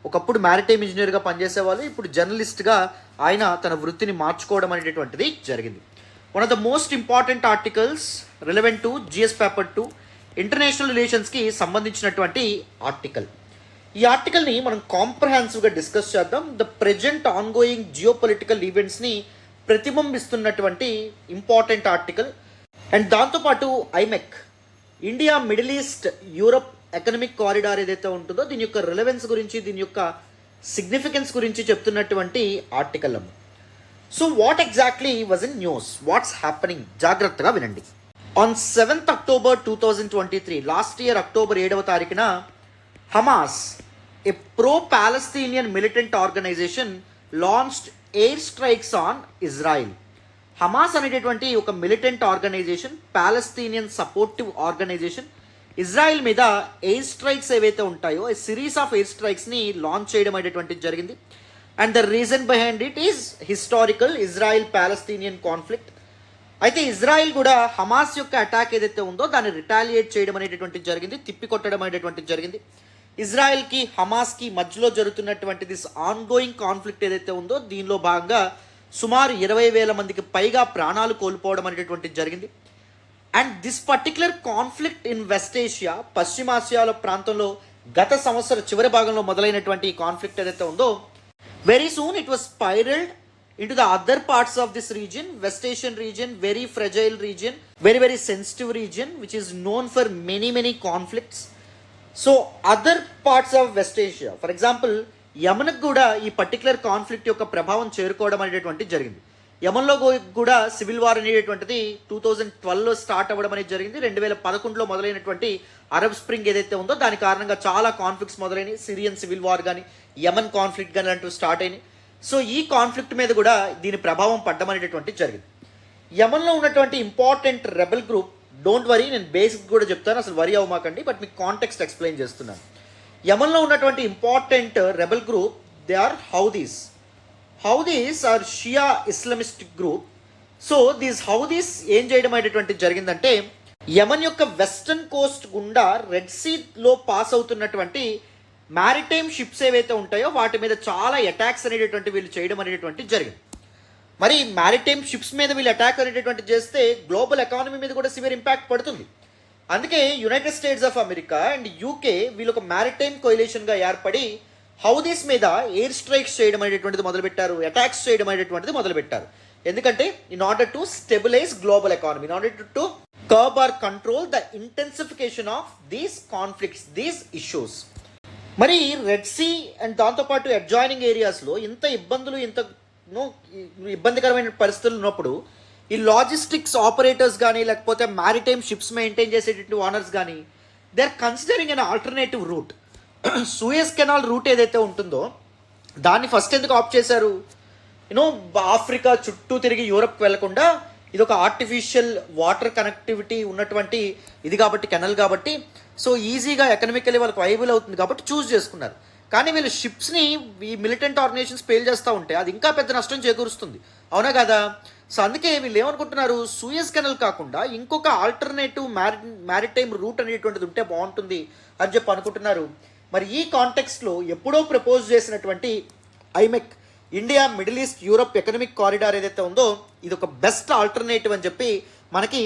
S1: ఒకప్పుడు maritime ఇంజనీర్గా పనిచేసేవాళ్ళు, ఇప్పుడు జర్నలిస్ట్గా ఆయన తన వృత్తిని మార్చుకోవడం అనేటటువంటిది జరిగింది. One of the most important articles relevant to GS paper 2 international రిలేషన్స్కి సంబంధించినటువంటి ఆర్టికల్. ఈ ఆర్టికల్ని మనం కాంప్రహెన్సివ్గా డిస్కస్ చేద్దాం. The present ongoing geopolitical ఈవెంట్స్ని ప్రతిబింబిస్తున్నటువంటి ఇంపార్టెంట్ ఆర్టికల్. అండ్ దాంతోపాటు IMEC India Middle East Europe economic corridor ఏదైతే ఉంటుందో దీని యొక్క రిలవెన్స్ గురించి, దీని యొక్క సిగ్నిఫికెన్స్ గురించి చెప్తున్నటువంటి article. So what exactly was in news, what's happening, జాగ్రత్తగా వినండి. On 7th October 2023, last year October 7వ తారీఖున Hamas, a pro-Palestinian militant organization, launched air strikes on Israel. Hamas అనేటటువంటి ఒక militant organization, Palestinian supportive organization, Israel మీద air strikes ఏవైతే ఉంటాయో ఈ సిరీస్ ఆఫ్ ఎయిర్ స్ట్రైక్స్ని లాంచ్ చేయడం అనేటువంటిది జరిగింది. And the reason behind it is historical Israel Palestinian conflict. అయితే ఇజ్రాయిల్ కూడా హమాస్ యొక్క అటాక్ ఏదైతే ఉందో దాన్ని రిటాలియేట్ చేయడం అనేటటువంటిది జరిగింది, తిప్పికొట్టడం అనేటటువంటిది జరిగింది. ఇజ్రాయెల్కి హమాస్కి మధ్యలో జరుగుతున్నటువంటి దిస్ ఆన్గోయింగ్ కాన్ఫ్లిక్ట్ ఏదైతే ఉందో దీనిలో భాగంగా సుమారు 20,000 మందికి పైగా ప్రాణాలు కోల్పోవడం అనేటటువంటిది జరిగింది. And this particular conflict in West Asia, పశ్చిమాసియాలో ప్రాంతంలో గత సంవత్సరం చివరి భాగంలో మొదలైనటువంటి ఈ కాన్ఫ్లిక్ట్ ఏదైతే ఉందో very soon it was spiralled into the other parts of this region, West Asian region, very fragile region, very sensitive region, which is known for many conflicts. So other parts of West Asia, for example యమన్కి కూడా ఈ particular conflict యొక్క ప్రభావం చేరుకోవడం అనేటటువంటిది జరిగింది. యమన్లో కూడా civil war అనేటటువంటిది 2012లో స్టార్ట్ అవ్వడం అనేది జరిగింది. 2011లో మొదలైనటువంటి అరబ్ స్ప్రింగ్ ఏదైతే ఉందో దాని కారణంగా చాలా కాన్ఫ్లిక్ట్స్ మొదలైనవి. సిరియన్ సివిల్ వార్ కానీ, యమన్ కాన్ఫ్లిక్ట్ కానీ లాంటివి స్టార్ట్ అయినాయి. సో ఈ కాన్ఫ్లిక్ట్ మీద కూడా దీని ప్రభావం పడ్డం అనేటటువంటిది జరిగింది. యమన్లో ఉన్నటువంటి important rebel group, don't worry నేను బేసిక్ కూడా చెప్తాను, అసలు వరీ అవ్వమాకండి, బట్ మీకు కాంటెక్స్ట్ ఎక్స్ప్లెయిన్ చేస్తున్నాను. యమన్లో ఉన్నటువంటి important rebel group they are Houthis. Houthis are Shia Islamistic group. So these Houthis ఏం చేయడం అనేటటువంటిది జరిగిందంటే యమన్ యొక్క వెస్టర్న్ కోస్ట్ గుండా రెడ్ సీలో పాస్ అవుతున్నటువంటి మ్యారిటైమ్ షిప్స్ ఏవైతే ఉంటాయో వాటి మీద చాలా అటాక్స్ అనేటటువంటి వీళ్ళు చేయడం అనేటటువంటిది జరిగింది. మరి మ్యారిటైమ్ షిప్స్ మీద వీళ్ళు అటాక్ అనేటటువంటి చేస్తే గ్లోబల్ ఎకానమీ మీద కూడా సివియర్ ఇంపాక్ట్ పడుతుంది. అందుకే United States of America and UK వీళ్ళు ఒక మ్యారిటైమ్ కోయిలేషన్గా ఏర్పడి హౌదీస్ మీద ఎయిర్ స్ట్రైక్స్ చేయడం అనేటటువంటిది మొదలుపెట్టారు, అటాక్స్ చేయడం అనేటటువంటిది మొదలుపెట్టారు. ఎందుకంటే in order to stabilise global economy, in order to curb or control the intensification of these conflicts, these issues. మరి రెడ్ సీ అండ్ దాంతోపాటు అడ్జాయినింగ్ ఏరియాస్లో ఇంత ఇబ్బందులు, ఇంత ఇబ్బందికరమైన పరిస్థితులు ఉన్నప్పుడు ఈ లాజిస్టిక్స్ ఆపరేటర్స్ కానీ లేకపోతే మ్యారిటైమ్ షిప్స్ మెయింటైన్ చేసేటటువంటి ఓనర్స్ కానీ they are considering an alternative route. Suez Canal route ఏదైతే ఉంటుందో దాన్ని ఫస్ట్ ఎందుకు ఆప్ చేశారు? ఆఫ్రికా చుట్టూ తిరిగి యూరప్కి వెళ్లకుండా ఇది ఒక ఆర్టిఫిషియల్ వాటర్ కనెక్టివిటీ ఉన్నటువంటి ఇది కాబట్టి, కెనల్ కాబట్టి, సో ఈజీగా ఎకనామికల్లీ వాళ్ళకి వైబుల్ అవుతుంది కాబట్టి చూస్ చేసుకున్నారు. కానీ వీళ్ళు షిప్స్ని ఈ మిలిటెంట్ ఆర్గనైజేషన్స్ పేల్ చేస్తూ ఉంటే అది ఇంకా పెద్ద నష్టం చేకూరుస్తుంది, అవునా కదా? సో అందుకే వీళ్ళు ఏమనుకుంటున్నారు, సూయస్ కెనల్ కాకుండా ఇంకొక ఆల్టర్నేటివ్ మ్యారిటైమ్ రూట్ అనేటువంటిది ఉంటే బాగుంటుంది అని చెప్పి అనుకుంటున్నారు. మరి ఈ కాంటెక్స్ట్లో ఎప్పుడో ప్రపోజ్ చేసినటువంటి ఐమెక్ India Middle East Europe economic corridor ఏదైతే ఉందో ఇది ఒక బెస్ట్ ఆల్టర్నేటివ్ అని చెప్పి మనకి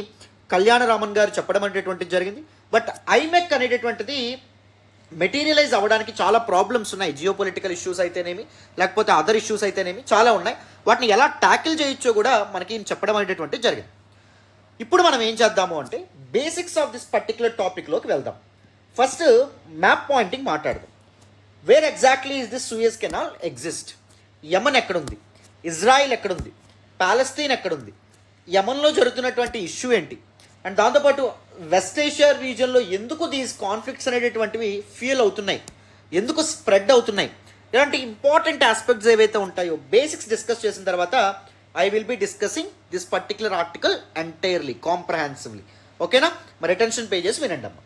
S1: కళ్యాణరామన్ గారు చెప్పడం అనేటటువంటిది జరిగింది. బట్ ఐమెక్ అనేటటువంటిది మెటీరియలైజ్ అవ్వడానికి చాలా ప్రాబ్లమ్స్ ఉన్నాయి. జియో పొలిటికల్ ఇష్యూస్ అయితేనేమి లేకపోతే అదర్ ఇష్యూస్ అయితేనేమి చాలా ఉన్నాయి. వాటిని ఎలా ట్యాకిల్ చేయొచ్చో కూడా మనకి చెప్పడం అనేటటువంటిది జరిగింది. ఇప్పుడు మనం ఏం చేద్దాము అంటే బేసిక్స్ ఆఫ్ దిస్ పర్టికులర్ టాపిక్లోకి వెళ్దాం. ఫస్ట్ మ్యాప్ పాయింటింగ్ మాట్లాడదాం. Where exactly is this Suez Canal exist? Yemen ఎక్కడుంది, ఇజ్రాయిల్ ఎక్కడుంది, పాలస్తీన్ ఎక్కడుంది, యమన్లో జరుగుతున్నటువంటి ఇష్యూ ఏంటి, అండ్ దాంతోపాటు వెస్ట్ ఏషియా రీజియన్లో ఎందుకు దీస్ కాన్ఫ్లిక్ట్స్ అనేటటువంటివి ఫీల్ అవుతున్నాయి, ఎందుకు స్ప్రెడ్ అవుతున్నాయి, ఇలాంటి ఇంపార్టెంట్ ఆస్పెక్ట్స్ ఏవైతే ఉంటాయో బేసిక్స్ డిస్కస్ చేసిన తర్వాత I will be discussing this particular article entirely comprehensively. ఓకేనా? మరి అటెన్షన్ పేజెస్ వినండి అమ్మ.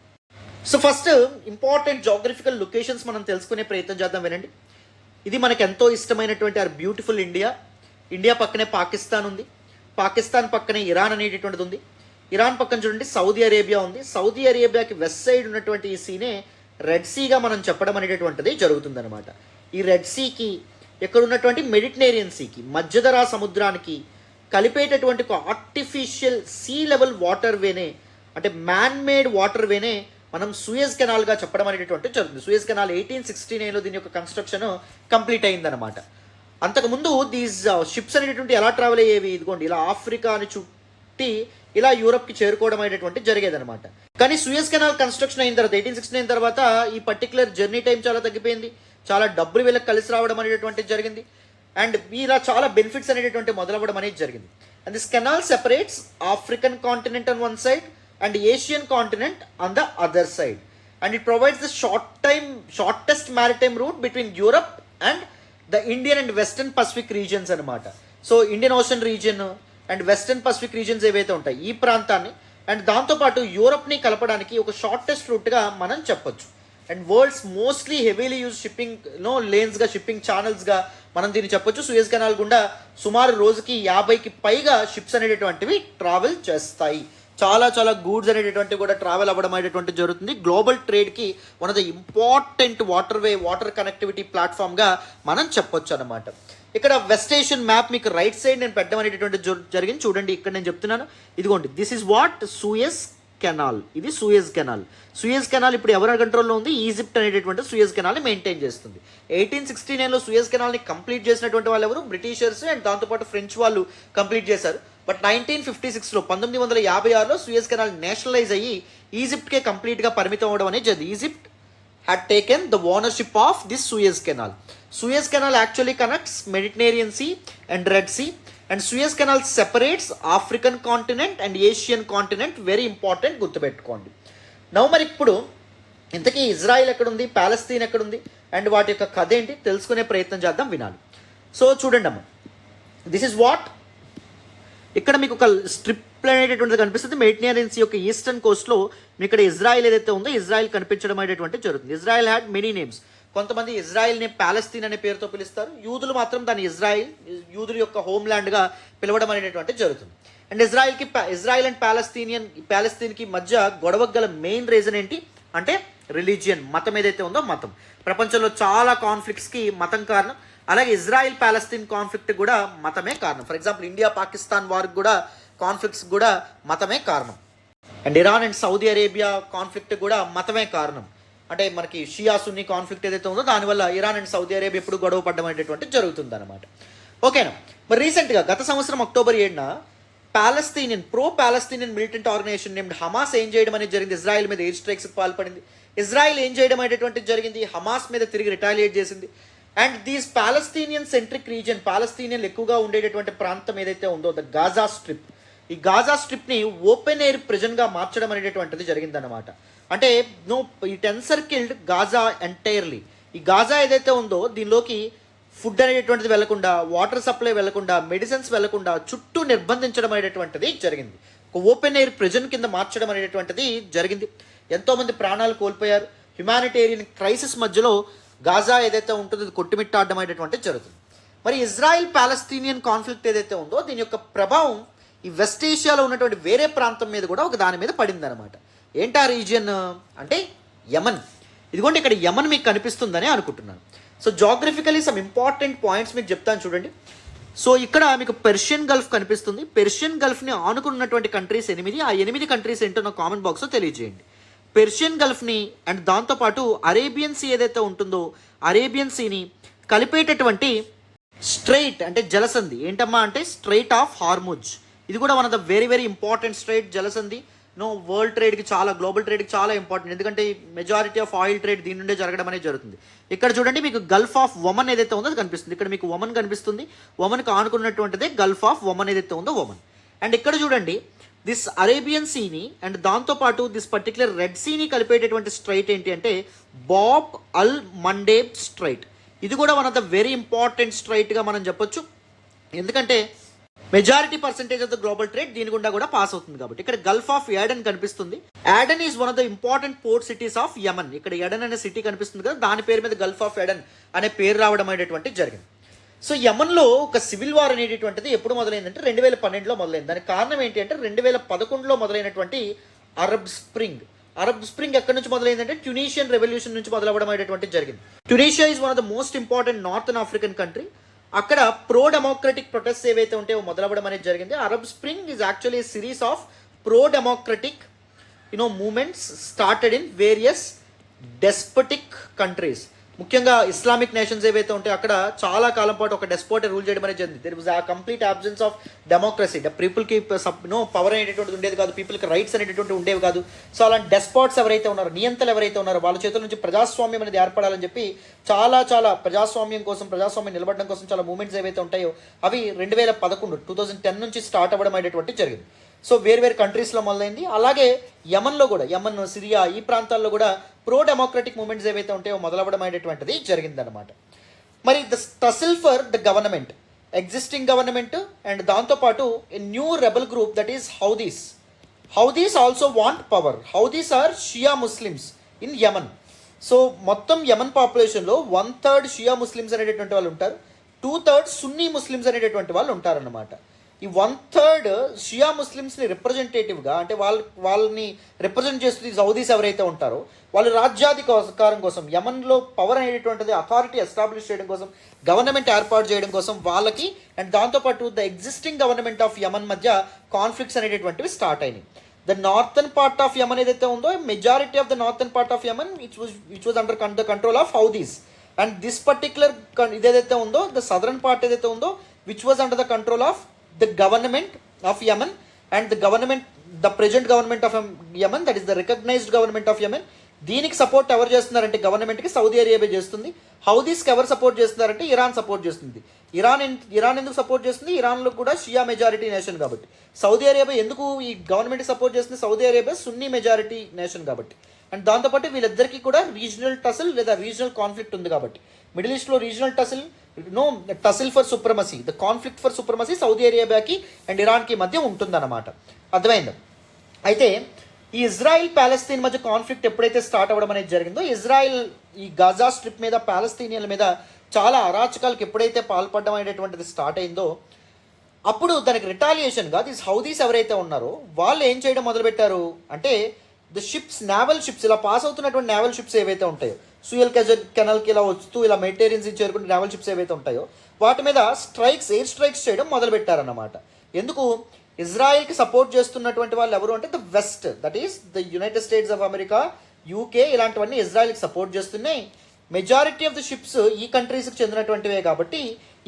S1: So first important geographical locations మనం తెలుసుకునే ప్రయత్నం చేద్దాం. వినండి. ఇది మనకు ఎంతో ఇష్టమైనటువంటి ఆర్ బ్యూటిఫుల్ ఇండియా. ఇండియా పక్కనే పాకిస్తాన్ ఉంది, పాకిస్తాన్ పక్కనే ఇరాన్ అనేటటువంటిది ఉంది, ఇరాన్ పక్కన చూడండి సౌదీ అరేబియా ఉంది. సౌదీ అరేబియాకి వెస్ట్ సైడ్ ఉన్నటువంటి ఈ సీనే రెడ్ సీగా మనం చెప్పడం అనేటటువంటిది జరుగుతుందన్నమాట. ఈ రెడ్ సీకి ఇక్కడ ఉన్నటువంటి మెడిటరేనియన్ సీకి మధ్యధరా సముద్రానికి కలిపేటటువంటి ఒక ఆర్టిఫిషియల్ సీ లెవెల్ వాటర్ వేనే, అంటే మ్యాన్ మేడ్ వాటర్ వేనే మనం సూయజ్ కెనాల్గా చెప్పడం అనేటటువంటి జరుగుతుంది. సూయజ్ కెనాల్ 1869లో దీని యొక్క కన్స్ట్రక్షన్ కంప్లీట్ అయిందనమాట. అంతకుముందు దీస్ షిప్స్ అనేటటువంటి ఎలా ట్రావెల్ అయ్యేవి, ఇదిగోండి ఇలా ఆఫ్రికాని చుట్టి ఇలా యూరప్కి చేరుకోవడం అనేటటువంటి జరిగేదనమాట. కానీ సూయజ్ కెనాల్ కన్స్ట్రక్షన్ అయిన తర్వాత 1869 తర్వాత ఈ పర్టికులర్ జర్నీ టైం చాలా తగ్గిపోయింది, చాలా డబ్బులు వీళ్ళకి కలిసి రావడం అనేటటువంటిది జరిగింది, అండ్ ఇలా చాలా బెనిఫిట్స్ అనేటటువంటి మొదలవ్వడం అనేది జరిగింది. And this canal separates African continent on one side and Asian continent on the other side, and it provides the shortest maritime route between Europe and the Indian and Western Pacific regions అనమాట. So Indian ocean region and western Pacific regions ఏవైతే ఉంటాయి ఈ ప్రాంతాన్ని and దాంతోపాటు యూరప్ని కలపడానికి ఒక shortest రూట్గా మనం చెప్పొచ్చు. And world's mostly heavily use shipping లేన్స్గా, షిప్పింగ్ ఛానల్స్గా మనం దీన్ని చెప్పొచ్చు. సూయజ్ కెనాల్ గుండా సుమారు రోజుకి 50కి పైగా షిప్స్ అనేటటువంటివి ట్రావెల్ చేస్తాయి. చాలా చాలా గూడ్స్ అనేటటువంటి కూడా ట్రావెల్ అవ్వడం అనేటువంటి జరుగుతుంది. గ్లోబల్ ట్రేడ్కి one of the important water connectivity ప్లాట్ఫామ్గా మనం చెప్పొచ్చు అనమాట. ఇక్కడ వెస్ట్ ఏషియన్ మ్యాప్ మీకు రైట్ సైడ్ నేను పెట్టడం అనేటటువంటి జరిగింది. చూడండి ఇక్కడ నేను చెప్తున్నాను, ఇదిగోండి this is what Suez Canal. ఇది సూయజ్ కెనాల్. సూయజ్ కెనాల్ ఇప్పుడు ఎవరి కంట్రోల్లో ఉంది? ఈజిప్ట్ అనేటటువంటి సూయజ్ కెనాల్ని మెయింటైన్ చేస్తుంది. 1869లో సూయజ్ కెనాల్ని కంప్లీట్ చేసినటువంటి వాళ్ళు ఎవరు? బ్రిటిషర్స్ అండ్ దాంతోపాటు ఫ్రెంచ్ వాళ్ళు కంప్లీట్ చేశారు. బట్ 1956లో 1956లో సూయజ్ కెనాల్ నేషనలైజ్ అయ్యి ఈజిప్ట్కే కంప్లీట్గా పరిమితం అవ్వడం అనేది జరిగింది. Egypt had taken the ownership of this Suez Canal. Suez Canal actually connects Mediterranean Sea and Red Sea, and Suez Canal separates African continent and Asian continent. Very important, గుర్తుపెట్టుకోండి. నవ్వు మరి ఇప్పుడు ఇంతకీ ఇజ్రాయిల్ ఎక్కడుంది, పాలస్తీన్ ఎక్కడుంది and వాటి యొక్క కథ ఏంటి తెలుసుకునే ప్రయత్నం చేద్దాం, వినాలి. సో చూడండి అమ్మ, దిస్ ఇస్ వాట్ ఇక్కడ మీకు ఒక స్ట్రిప్ అనేటటువంటిది కనిపిస్తుంది. మెడిటరేనియన్ సీ యొక్క ఈస్టర్న్ కోస్ట్లో మీకు ఇక్కడ ఇజ్రాయిల్ ఏదైతే ఉందో ఇజ్రాయిల్ కనిపించడం అనేటువంటి జరుగుతుంది. Israel had many names. కొంతమంది ఇజ్రాయిల్ని ప్యాలెస్తీన్ అనే పేరుతో పిలుస్తారు, యూదులు మాత్రం దాన్ని యూదుల యొక్క హోమ్ ల్యాండ్గా పిలవడం అనేటువంటి జరుగుతుంది. అండ్ ఇజ్రాయిల్ అండ్ ప్యాలెస్తీన్కి మధ్య గొడవకు గల మెయిన్ రీజన్ ఏంటి అంటే రిలీజియన్, మతం ఏదైతే ఉందో మతం. ప్రపంచంలో చాలా కాన్ఫ్లిక్ట్స్కి మతం కారణం. అలాగే ఇజ్రాయిల్ ప్యాలెస్తీన్ కాన్ఫ్లిక్ట్ కూడా మతమే కారణం. ఫర్ ఎగ్జాంపుల్ ఇండియా పాకిస్తాన్ వార్కి కూడా కాన్ఫ్లిక్ట్స్ కూడా మతమే కారణం. And Iran and Saudi Arabia conflict కూడా మతమే కారణం. అంటే మనకి షియా సున్నీ కాన్ఫ్లిక్ట్ ఏదైతే ఉందో దానివల్ల ఇరాన్ అండ్ సౌదీ అరేబియా ఎప్పుడు గొడవ పడడం అనేటువంటి జరుగుతుంది అనమాట. ఓకేనా? మరి రీసెంట్గా గత సంవత్సరం అక్టోబర్ 7న pro Palestinian militant organisation named Hamas ఏం చేయడం అనేది జరిగింది? ఇజ్రాయిల్ మీద ఎయిర్ స్ట్రైక్స్కి పాల్పడింది. ఇజ్రాయిల్ ఏం చేయడం అనేటువంటిది జరిగింది? హమాస్ మీద తిరిగి రిటాలియేట్ చేసింది. And these Palestinian centric region, పాలస్తీనియన్లు ఎక్కువగా ఉండేటటువంటి ప్రాంతం ఏదైతే ఉందో ద గాజా స్ట్రిప్, ఈ గాజా స్ట్రిప్ని ఓపెన్ ఎయిర్ ప్రిజన్గా మార్చడం అనేటటువంటిది జరిగిందనమాట. అంటే ఈ ఎన్సర్కిల్డ్ గాజా ఎంటైర్లీ. ఈ గాజా ఏదైతే ఉందో దీనిలోకి ఫుడ్ అనేటటువంటిది వెళ్లకుండా, వాటర్ సప్లై వెళ్లకుండా, మెడిసిన్స్ వెళ్లకుండా చుట్టూ నిర్బంధించడం అనేటటువంటిది జరిగింది. ఒక ఓపెన్ ఎయిర్ ప్రిజన్ కింద మార్చడం అనేటటువంటిది జరిగింది. ఎంతోమంది ప్రాణాలు కోల్పోయారు. హ్యుమానిటేరియన్ క్రైసిస్ మధ్యలో గాజా ఏదైతే ఉంటుందో అది కొట్టుమిట్టాడడం అనేటటువంటిది జరుగుతుంది. మరి ఇజ్రాయిల్ పాలస్తీనియన్ కాన్ఫ్లిక్ట్ ఏదైతే ఉందో దీని యొక్క ప్రభావం ఈ వెస్ట్ ఏషియాలో ఉన్నటువంటి వేరే ప్రాంతం మీద కూడా ఒక దాని మీద పడింది అనమాట. ఏంటా రీజియన్ అంటే యమన్. ఇదిగోండి ఇక్కడ యమన్ మీకు కనిపిస్తుందని అనుకుంటున్నాను. So geographically some important points మీకు చెప్తాను చూడండి. సో ఇక్కడ మీకు పెర్షియన్ గల్ఫ్ కనిపిస్తుంది. పెర్షియన్ గల్ఫ్ని ఆనుకున్నటువంటి కంట్రీస్ 8. ఆ 8 కంట్రీస్ ఏంటో నా కామెంట్ బాక్స్లో తెలియజేయండి. పెర్షియన్ గల్ఫ్ని అండ్ దాంతోపాటు అరేబియన్ సీ ఏదైతే ఉంటుందో అరేబియన్ సీని కలిపేటటువంటి స్ట్రైట్ అంటే జలసంధి ఏంటమ్మా అంటే స్ట్రైట్ ఆఫ్ హార్ముజ్. ఇది కూడా one of the very very important strait. జలసంధి వరల్డ్ ట్రేడ్కి చాలా, గ్లోబల్ ట్రేడ్కి చాలా ఇంపార్టెంట్. ఎందుకంటే మెజారిటీ ఆఫ్ ఆయిల్ ట్రేడ్ దీని నుండే జరగడం అనేది జరుగుతుంది. ఇక్కడ చూడండి మీకు గల్ఫ్ ఆఫ్ ఒమన్ ఏదైతే ఉందో అది కనిపిస్తుంది. ఇక్కడ మీకు ఒమన్ కనిపిస్తుంది. ఒమన్కి ఆనుకున్నటువంటిదే గల్ఫ్ ఆఫ్ ఒమన్ ఏదైతే ఉందో ఒమన్. అండ్ ఇక్కడ చూడండి దిస్ అరేబియన్ సీని అండ్ దాంతోపాటు దిస్ పర్టికులర్ రెడ్ సీని కలిపేటటువంటి స్ట్రైట్ ఏంటి అంటే బాబ్ అల్ మండేబ్ స్ట్రైట్. ఇది కూడా one of the very important స్ట్రైట్గా మనం చెప్పొచ్చు. ఎందుకంటే majority percentage of the global trade దీని గుండా కూడా పాస్ అవుతుంది కాబట్టి. ఇక్కడ గల్ఫ్ ఆఫ్ యాడెన్ కనిపిస్తుంది. Aden is one of the important port cities of Yemen. ఇక్కడ యాడెన్ అనే సిటీ కనిపిస్తుంది కదా, దాని పేరు మీద గల్ఫ్ ఆఫ్ యాడెన్ అనే పేరు రావడం అనేటువంటి జరిగింది. సో యమన్లో ఒక సివిల్ వార్ అనేటువంటిది ఎప్పుడు మొదలైందంటే 2012లో మొదలైంది. దానికి కారణం ఏంటి అంటే 2011లో మొదలైనటువంటి అరబ్ స్ప్రింగ్. అరబ్ స్ప్రింగ్ ఎక్కడి నుంచి మొదలైందంటే ట్యునీషియన్ రెవల్యూషన్ నుంచి మొదలవడం అనేటువంటి జరిగింది. Tunisia is one of the most important northern African country. అక్కడ ప్రో డెమోక్రటిక్ ప్రొటెస్ట్ ఏవైతే ఉంటాయో మొదలవడం అనేది జరిగింది. Arab Spring is actually series of pro democratic movements started in various despotic countries. ముఖ్యంగా ఇస్లామిక్ నేషన్స్ ఏవైతే ఉంటాయో అక్కడ చాలా కాలం పాటు ఒక డెస్పోట్ రూల్ చేయడం అనేది జరిగింది. దెర్ వాజ్ ఆ కంప్లీట్ అబ్సెన్స్ ఆఫ్ డెమోక్రసీ. పీపుల్కి పవర్ అనేటటువంటిది ఉండేది కాదు, పీపుల్కి రైట్స్ అనేటటువంటి ఉండేవి కాదు. సో అలాంటి డెస్పాట్స్ ఎవరైతే ఉన్నారో, నియంతలు ఎవరైతే ఉన్నారో వాళ్ళ చేతుల నుంచి ప్రజాస్వామ్యం అనేది ఏర్పడాలని చెప్పి చాలా ప్రజాస్వామ్యం కోసం, ప్రజాస్వామ్యం నిలబడడం కోసం చాలా మూమెంట్స్ ఏవైతే ఉంటాయో అవి 2010 నుంచి స్టార్ట్ అవ్వడం అనేటువంటి జరిగింది. సో వేరు కంట్రీస్లో మొదలైంది. అలాగే యమన్లో కూడా, యమన్, సిరియా ఈ ప్రాంతాల్లో కూడా ప్రో డెమోక్రటిక్ మూమెంట్స్ ఏవైతే ఉంటాయో మొదలవడం అనేటువంటిది జరిగిందనమాట. మరి the tussle for the government, existing government and దాంతోపాటు a new rebel group that is Houthis. Houthis also want power. Houthis are Shia Muslims in Yemen. So మొత్తం యమన్ పాపులేషన్లో 1/3 షియా ముస్లిమ్స్ అనేటటువంటి వాళ్ళు ఉంటారు, 2/3 సున్నీ ముస్లిమ్స్ అనేటటువంటి వాళ్ళు ఉంటారన్నమాట. ఈ 1/3 షియా ముస్లిమ్స్ని రిప్రజెంటేటివ్గా, అంటే వాళ్ళని రిప్రజెంట్ చేస్తుంది సౌదీస్ ఎవరైతే ఉంటారో వాళ్ళు రాజ్యాధికారం కోసం, యమన్లో పవర్ అనేటువంటిది అథారిటీ ఎస్టాబ్లిష్ చేయడం కోసం, గవర్నమెంట్ ఏర్పాటు చేయడం కోసం వాళ్ళకి అండ్ దాంతోపాటు the existing government of Yemen మధ్య కాన్ఫ్లిక్ట్స్ అనేటటువంటివి స్టార్ట్ అయినాయి. The northern part of Yemen ఏదైతే ఉందో, majority of the northern part of Yemen which was under the control of Houthis. And this particular ఇదేదైతే ఉందో, ద సదరన్ పార్ట్ ఏదైతే ఉందో which was under the control of the government of Yemen and the present government of Yemen, that is the recognized government of Yemen. దీనికి support ఎవరు చేస్తున్నారంటే గవర్నమెంట్కి Saudi Arabia చేస్తుంది. హౌదీస్కి ఎవరు సపోర్ట్ చేస్తున్నారంటే ఇరాన్ సపోర్ట్ చేస్తుంది. ఇరాన్ ఎందుకు సపోర్ట్ చేస్తుంది? ఇరాన్లో కూడా షియా మెజారిటీ నేషన్ కాబట్టి. సౌదీ అరేబియా ఎందుకు ఈ గవర్నమెంట్కి సపోర్ట్ చేస్తుంది? సౌదీ అరేబియా సున్నీ మెజారిటీ నేషన్ కాబట్టి. అండ్ దాంతోపాటు వీళ్ళిద్దరికీ కూడా రీజనల్ టసిల్ లేదా రీజనల్ కాన్ఫ్లిక్ట్ ఉంది కాబట్టి. మిడిల్ ఈస్ట్లో regional tussle for supremacy, the conflict for supremacy Saudi అరేబియాకి అండ్ ఇరాన్కి మధ్య ఉంటుందన్నమాట. అర్థమైంది. అయితే ఈ ఇజ్రాయిల్ ప్యాలెస్తీన్ మధ్య కాన్ఫ్లిక్ట్ ఎప్పుడైతే స్టార్ట్ అవ్వడం అనేది జరిగిందో, ఇజ్రాయిల్ ఈ గాజా స్ట్రిప్ మీద ప్యాలెస్తీనియన్ల మీద చాలా అరాచకాలకు ఎప్పుడైతే పాల్పడడం అనేటువంటిది స్టార్ట్ అయిందో అప్పుడు దానికి రిటాలియేషన్గా దీస్ హౌదీస్ ఎవరైతే ఉన్నారో వాళ్ళు ఏం చేయడం మొదలుపెట్టారు అంటే, ద షిప్స్, నేవల్ షిప్స్, ఇలా పాస్ అవుతున్నటువంటి నేవల్ షిప్స్ ఏవైతే ఉంటాయో, సూయల్ కెనాల్కి ఇలా వస్తూ ఇలా మెడిటేరియన్స్ చేరుకునే నేవల్ షిప్స్ ఏవైతే ఉంటాయో వాటి మీద ఎయిర్ స్ట్రైక్స్ చేయడం మొదలుపెట్టారన్నమాట. ఎందుకు? ఇజ్రాయిల్కి సపోర్ట్ చేస్తున్నటువంటి వాళ్ళు ఎవరు అంటే the west, that is the United States of America, UK, ఇలాంటివన్నీ ఇజ్రాయిల్కి సపోర్ట్ చేస్తున్నాయి. మెజారిటీ ఆఫ్ ద షిప్స్ ఈ కంట్రీస్కి చెందినటువంటివే కాబట్టి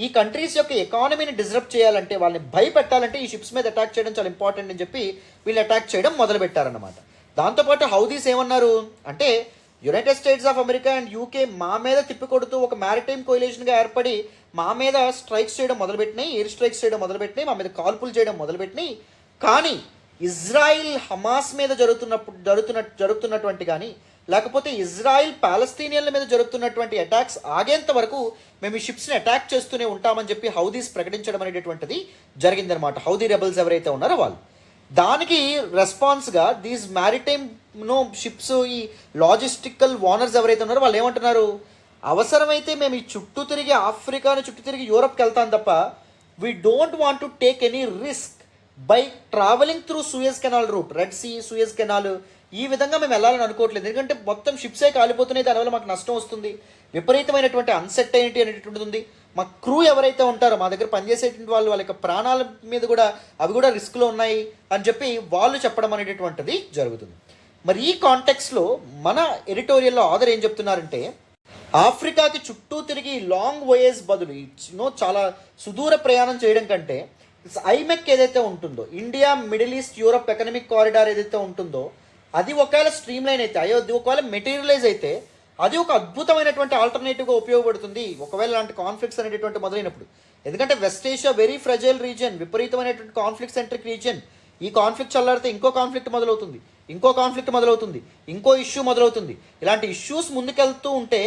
S1: ఈ కంట్రీస్ యొక్క ఎకానమీని డిస్రప్ట్ చేయాలంటే, వాళ్ళని భయపెట్టాలంటే ఈ షిప్స్ మీద అటాక్ చేయడం చాలా ఇంపార్టెంట్ అని చెప్పి వీళ్ళు అటాక్ చేయడం మొదలుపెట్టారన్నమాట. దాంతోపాటు హౌదీస్ ఏమన్నారు అంటే, United States of America and UK మా మీద తిప్పికొడుతూ ఒక మ్యారిటైమ్ కోయిలేషన్గా ఏర్పడి మా మీద స్ట్రైక్స్ చేయడం మొదలుపెట్టినాయి, ఎయిర్ స్ట్రైక్స్ చేయడం మొదలుపెట్టినాయి, మా మీద కాల్పులు చేయడం మొదలుపెట్టినాయి. కానీ ఇజ్రాయిల్ హమాస్ మీద జరుగుతున్నటువంటి కానీ లేకపోతే ఇజ్రాయిల్ పాలస్తీనియన్ల మీద జరుగుతున్నటువంటి అటాక్స్ ఆగేంత వరకు మేము ఈ షిప్స్ని అటాక్ చేస్తూనే ఉంటామని చెప్పి హౌదీస్ ప్రకటించడం అనేటటువంటిది జరిగిందనమాట. హౌదీ రెబల్స్ ఎవరైతే ఉన్నారో వాళ్ళు. దానికి రెస్పాన్స్గా దీస్ మ్యారిటైమ్ షిప్స్, ఈ లాజిస్టికల్ ఓనర్స్ ఎవరైతే ఉన్నారో వాళ్ళు ఏమంటున్నారు, అవసరమైతే మేము ఈ చుట్టూ తిరిగి ఆఫ్రికాను చుట్టూ తిరిగి యూరప్కి వెళ్తాం తప్ప we don't want to take any risk by travelling through Suez Canal route, Red Sea, Suez Canal, ఈ విధంగా మేము వెళ్ళాలని అనుకోవట్లేదు. ఎందుకంటే మొత్తం షిప్సే కాలిపోతున్నాయి, దానివల్ల మాకు నష్టం వస్తుంది, విపరీతమైనటువంటి అన్సర్టైనిటీ అనేటువంటిది ఉంది. మా క్రూ ఎవరైతే ఉంటారో, మా దగ్గర పనిచేసేటువంటి వాళ్ళ యొక్క ప్రాణాల మీద కూడా అవి కూడా రిస్క్లో ఉన్నాయి అని చెప్పి వాళ్ళు చెప్పడం అనేటటువంటిది జరుగుతుంది. మరి ఈ కాంటెక్స్లో మన ఎడిటోరియల్లో ఆథర్ ఏం చెప్తున్నారంటే, ఆఫ్రికాకి చుట్టూ తిరిగి లాంగ్ వోయేజ్ బదులు చాలా సుదూర ప్రయాణం చేయడం కంటే ఐమెక్ ఏదైతే ఉంటుందో, India Middle East Europe economic corridor ఏదైతే ఉంటుందో అది ఒకవేళ స్ట్రీమ్ లైన్ అయితే, అది ఒకవేళ మెటీరియలైజ్ అయితే అది ఒక అద్భుతమైనటువంటి ఆల్టర్నేటివ్గా ఉపయోగపడుతుంది ఒకవేళ అలాంటి కాన్ఫ్లిక్ట్స్ అనేటటువంటి మొదలైనప్పుడు. ఎందుకంటే west Asia very fragile region, విపరీతమైనటువంటి కాన్ఫ్లిక్ట్ సెంట్రిక్ రీజియన్. ఈ కాన్ఫ్లిక్ట్ చల్లారితే ఇంకో కాన్ఫ్లిక్ట్ మొదలవుతుంది, ఇంకో కాన్ఫ్లిక్ట్ మొదలవుతుంది, ఇంకో ఇష్యూ మొదలవుతుంది. ఇలాంటి ఇష్యూస్ ముందుకెళ్తూ ఉంటే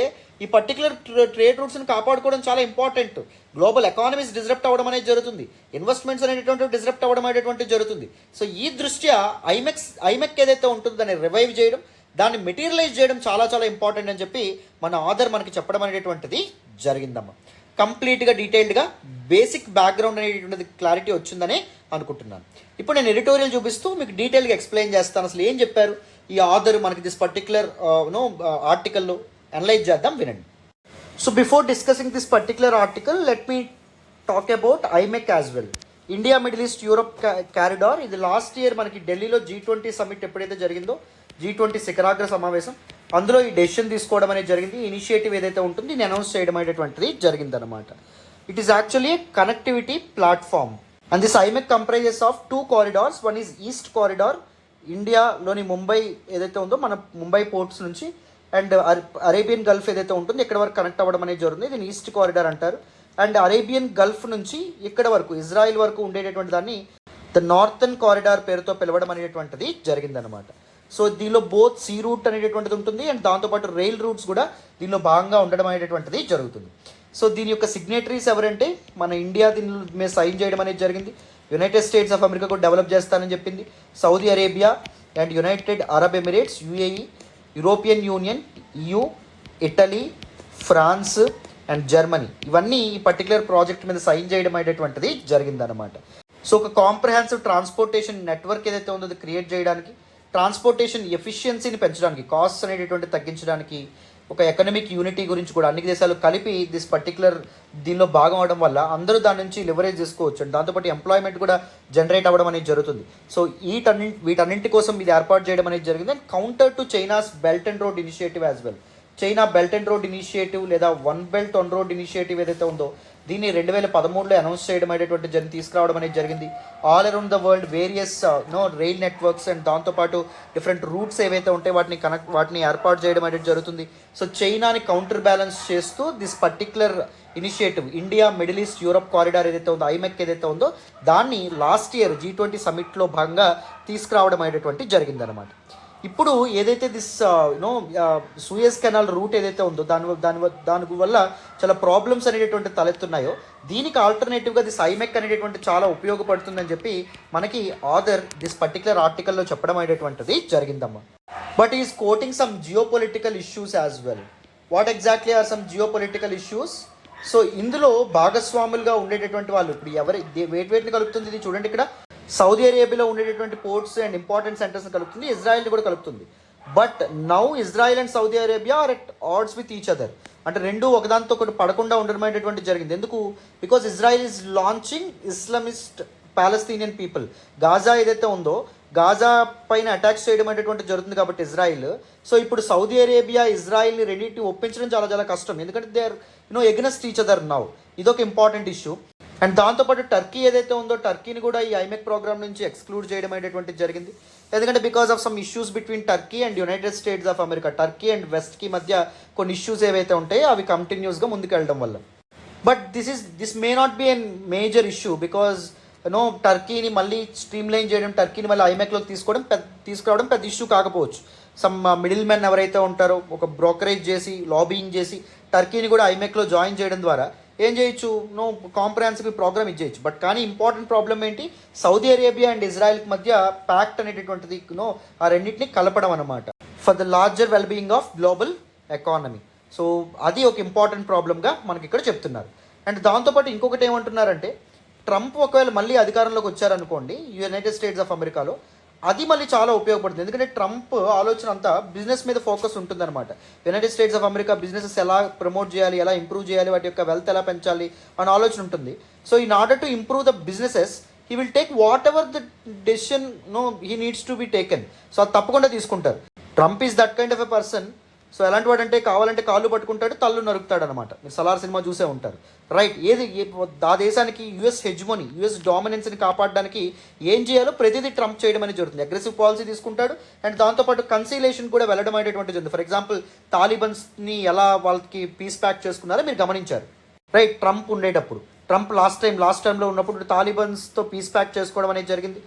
S1: ఈ పర్టికులర్ ట్రేడ్ రూట్స్ని కాపాడుకోవడం చాలా ఇంపార్టెంట్. గ్లోబల్ ఎకానమీస్ డిస్రప్ట్ అవ్వడం అనేది జరుగుతుంది, ఇన్వెస్ట్మెంట్స్ అనేటువంటి డిస్రప్ట్ అవ్వడం అనేటువంటిది జరుగుతుంది. సో ఈ దృష్ట్యా ఐమెక్ ఏదైతే ఉంటుందో దాన్ని రివైవ్ చేయడం, దాన్ని మెటీరియలైజ్ చేయడం చాలా చాలా ఇంపార్టెంట్ అని చెప్పి మన ఆథర్ మనకి చెప్పడం అనేటువంటిది జరిగిందమ్మా. కంప్లీట్గా డీటెయిల్డ్గా బేసిక్ బ్యాక్గ్రౌండ్ అనేటువంటిది క్లారిటీ వచ్చిందని అనుకుంటున్నాను. ఇప్పుడు నేను ఎడిటోరియల్ చూపిస్తూ మీకు డీటెయిల్గా ఎక్స్ప్లెయిన్ చేస్తాను అసలు ఏం చెప్పారు ఈ ఆథర్ మనకి దిస్ పర్టికులర్ ఆర్టికల్లో అనలైజ్ చేద్దాం, వినండి. So before discussing this particular article let me talk about ఐమెక్ as well. India Middle east Europe corridor, ఇది లాస్ట్ ఇయర్ మనకి ఢిల్లీలో G20 సమ్మిట్ ఎప్పుడైతే జరిగిందో, G20 శిఖరాగ్ర సమావేశం, అందులో ఈ డెసిషన్ తీసుకోవడం అనేది జరిగింది. ఇనిషియేటివ్ ఏదైతే ఉంటుందో దీన్ని అనౌన్స్ చేయడం అనేటువంటిది జరిగిందనమాట. It is actually connectivity platform and this ఐమెక్ comprises of 2 corridors. One is east corridor, ఇండియాలోని ముంబై ఏదైతే ఉందో మన ముంబై పోర్ట్స్ నుంచి అండ్ అరేబియన్ గల్ఫ్ ఏదైతే ఉంటుందో ఇక్కడ వరకు కనెక్ట్ అవ్వడం అనేది జరుగుతుంది, దీన్ని ఈస్ట్ కారిడార్ అంటారు. అండ్ అరేబియన్ గల్ఫ్ నుంచి ఇక్కడ వరకు ఇజ్రాయిల్ వరకు ఉండేటటువంటి దాన్ని ద నార్థన్ కారిడార్ పేరుతో పిలవడం అనేటువంటిది జరిగిందనమాట. సో దీనిలో బోత్ సీ రూట్ అనేటటువంటిది ఉంటుంది అండ్ దాంతోపాటు రైల్ రూట్స్ కూడా దీనిలో భాగంగా ఉండడం అనేటువంటిది జరుగుతుంది. సో దీని యొక్క సిగ్నేటరీస్ ఎవరంటే మన ఇండియా దీని మీద సైన్ చేయడం అనేది జరిగింది. యునైటెడ్ స్టేట్స్ ఆఫ్ అమెరికా కూడా డెవలప్ చేస్తానని చెప్పింది. Saudi Arabia and United Arab Emirates, UAE, European Union, EU, Italy, France and Germany ఇవన్నీ ఈ పర్టికులర్ ప్రాజెక్ట్ మీద సైన్ చేయడం అనేటువంటిది జరిగిందనమాట. సో ఒక కాంప్రహెన్సివ్ ట్రాన్స్పోర్టేషన్ నెట్వర్క్ ఏదైతే ఉందో అది క్రియేట్ చేయడానికి, ట్రాన్స్పోర్టేషన్ ఎఫిషియన్సీని పెంచడానికి, కాస్ట్ అనేటటువంటి తగ్గించడానికి, ఒక ఎకనామిక్ యూనిటీ గురించి కూడా అన్ని దేశాలు కలిపి దిస్ పర్టికులర్ దీనిలో భాగం అవడం వల్ల అందరూ దాని నుంచి లివరేజ్ చేసుకోవచ్చు అండ్ దాంతోపాటు ఎంప్లాయ్మెంట్ కూడా జనరేట్ అవ్వడం అనేది జరుగుతుంది. సో వీటన్నింటి కోసం ఇది ఏర్పాటు చేయడం అనేది జరిగింది. And counter to China's belt and road initiative as well. China belt and road initiative లేదా one belt one road initiative ఏదైతే ఉందో దీన్ని 2013లో అనౌన్స్ చేయడం అనేటువంటి తీసుకురావడం అనేది జరిగింది. All around the world various rail networks and దాంతోపాటు డిఫరెంట్ రూట్స్ ఏవైతే ఉంటాయి వాటిని ఏర్పాటు చేయడం అనేది జరుగుతుంది. సో చైనాని కౌంటర్ బ్యాలెన్స్ చేస్తూ this particular initiative India Middle East Europe corridor ఏదైతే ఉందో ఐమెక్ ఏదైతే ఉందో దాన్ని లాస్ట్ ఇయర్ G20 సమ్మిట్లో భాగంగా తీసుకురావడం అనేటువంటి జరిగిందనమాట. ఇప్పుడు ఏదైతే దిస్ సూయజ్ కెనాల్ రూట్ ఏదైతే ఉందో దాని వల్ల చాలా ప్రాబ్లమ్స్ అనేటటువంటి తలెత్తున్నాయో దీనికి ఆల్టర్నేటివ్గా దిస్ ఐమెక్ అనేటటువంటి చాలా ఉపయోగపడుతుందని చెప్పి మనకి ఆథర్ దిస్ పర్టికులర్ ఆర్టికల్లో చెప్పడం అనేటువంటిది జరిగిందమ్మా. But is quoting some geopolitical issues as well. What exactly are some geopolitical issues? So ఇందులో భాగస్వాములుగా ఉండేటటువంటి వాళ్ళు ఇప్పుడు వేటిని కలుపుతుంది ఇది చూడండి. ఇక్కడ సౌదీ అరేబియాలో ఉండేటటువంటి పోర్ట్స్ అండ్ ఇంపార్టెంట్ సెంటర్స్ని కలుపుతుంది, ఇజ్రాయెల్ని కూడా కలుపుతుంది. But now Israel and Saudi Arabia are at odds with each other. అంటే రెండు ఒకదాంతో ఒకటి పడకుండా ఉండడం అనేటువంటి జరిగింది. ఎందుకు? Because Israel is launching Islamist Palestinian people. Gaza ఏదైతే ఉందో గాజా పైన అటాక్స్ చేయడం అనేటువంటి జరుగుతుంది కాబట్టి ఇజ్రాయిల్. సో ఇప్పుడు సౌదీ అరేబియా ఇజ్రాయిల్ని రెండింటిని ఒప్పించడం చాలా చాలా కష్టం, ఎందుకంటే they are against each other now. ఇదొక ఇంపార్టెంట్ ఇష్యూ. అండ్ దాంతోపాటు టర్కీ ఏదైతే ఉందో టర్కీని కూడా ఈ ఐమెక్ ప్రోగ్రామ్ నుంచి ఎక్స్క్లూడ్ చేయడం అనేటువంటిది జరిగింది. ఎందుకంటే because of some issues between Turkey and United States of America, Turkey and వెస్ట్కి మధ్య కొన్ని ఇష్యూస్ ఏవైతే ఉంటాయో అవి కంటిన్యూస్గా ముందుకు వెళ్ళడం వల్ల. But this may not be an major issue because టర్కీని మళ్ళీ స్ట్రీమ్లైన్ చేయడం, టర్కీని మళ్ళీ ఐమెక్లోకి తీసుకురావడం పెద్ద ఇష్యూ కాకపోవచ్చు. సమ్ మిడిల్ మెన్ ఎవరైతే ఉంటారో ఒక బ్రోకరేజ్ చేసి లాబింగ్ చేసి టర్కీని కూడా ఐమెక్లో జాయిన్ చేయడం ద్వారా ఏం చేయొచ్చు, కాంప్రహెన్సివ్ ప్రోగ్రామ్ ఇచ్చేయచ్చు. బట్ కానీ ఇంపార్టెంట్ ప్రాబ్లం ఏంటి, సౌదీ అరేబియా అండ్ ఇజ్రాయెల్కి మధ్య ప్యాక్ట్ అనేటటువంటిది ఆ రెండింటిని కలపడం అనమాట for the larger wellbeing of global economy. So అది ఒక ఇంపార్టెంట్ ప్రాబ్లమ్గా మనకి ఇక్కడ చెప్తున్నారు. అండ్ దాంతోపాటు ఇంకొకటి ఏమంటున్నారంటే ట్రంప్ ఒకవేళ మళ్ళీ అధికారంలోకి వచ్చారనుకోండి యునైటెడ్ స్టేట్స్ ఆఫ్ అమెరికాలో, అది మళ్ళీ చాలా ఉపయోగపడుతుంది. ఎందుకంటే ట్రంప్ ఆలోచన అంతా బిజినెస్ మీద ఫోకస్ ఉంటుందన్నమాట. United States of America businesses ఎలా ప్రమోట్ చేయాలి, ఎలా ఇంప్రూవ్ చేయాలి, వాటి యొక్క వెల్త్ ఎలా పెంచాలి అనే ఆలోచన ఉంటుంది. So in order to improve the businesses he will take what ever the decision he needs to be taken. So అది తప్పకుండా తీసుకుంటారు. Trump is that kind of a person. So ఎలాంటి వాడు అంటే కావాలంటే కాళ్ళు పట్టుకుంటాడు, తల్లు నరుకుతాడు అనమాట. మీరు సలార్ సినిమా చూసే ఉంటారు, రైట్? ఆ దేశానికి యుఎస్ హెజ్మోనీ, యుఎస్ డామినెన్స్ని కాపాడడానికి ఏం చేయాలో ప్రతిదీ ట్రంప్ చేయడం అనేది జరుగుతుంది. అగ్రెసివ్ పాలసీ తీసుకుంటాడు అండ్ దాంతోపాటు కన్సిలేషన్ కూడా వెళ్ళడం అనేటువంటి జరుగుతుంది. ఫర్ ఎగ్జాంపుల్ తాలిబన్స్ని ఎలా వాళ్ళకి పీస్ ప్యాక్ చేసుకున్నారో మీరు గమనించారు, రైట్? ట్రంప్ ఉండేటప్పుడు, ట్రంప్ లాస్ట్ టైంలో ఉన్నప్పుడు తాలిబన్స్తో పీస్ ప్యాక్ చేసుకోవడం అనేది జరిగింది.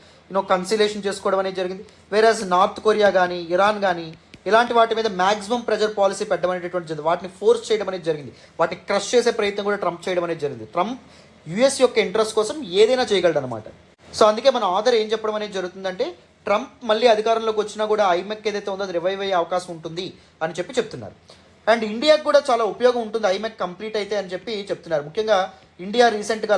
S1: కన్సిలేషన్ చేసుకోవడం అనేది జరిగింది. వేరేస్ నార్త్ కొరియా కానీ ఇరాన్ కానీ ఇలాంటి వాటి మీద మ్యాక్సిమం ప్రెజర్ పాలసీ పెట్టడం అనేటువంటి జరిగింది. వాటిని ఫోర్స్ చేయడం అనేది జరిగింది. వాటిని క్రష్ చేసే ప్రయత్నం కూడా ట్రంప్ చేయడం అనేది జరిగింది. ట్రంప్ యుఎస్ యొక్క ఇంట్రెస్ట్ కోసం ఏదైనా చేయగలడు అనమాట. సో అందుకే మన ఆథర్ ఏం చెప్పడం అనేది జరుగుతుందంటే ట్రంప్ మళ్ళీ అధికారంలోకి వచ్చినా కూడా ఐమెక్ ఏదైతే ఉందో అది రివైవ్ అయ్యే అవకాశం ఉంటుంది అని చెప్తున్నారు. అండ్ ఇండియాకు కూడా చాలా ఉపయోగం ఉంటుంది ఐమెక్ కంప్లీట్ అయితే అని చెప్తున్నారు. ముఖ్యంగా ఇండియా రీసెంట్గా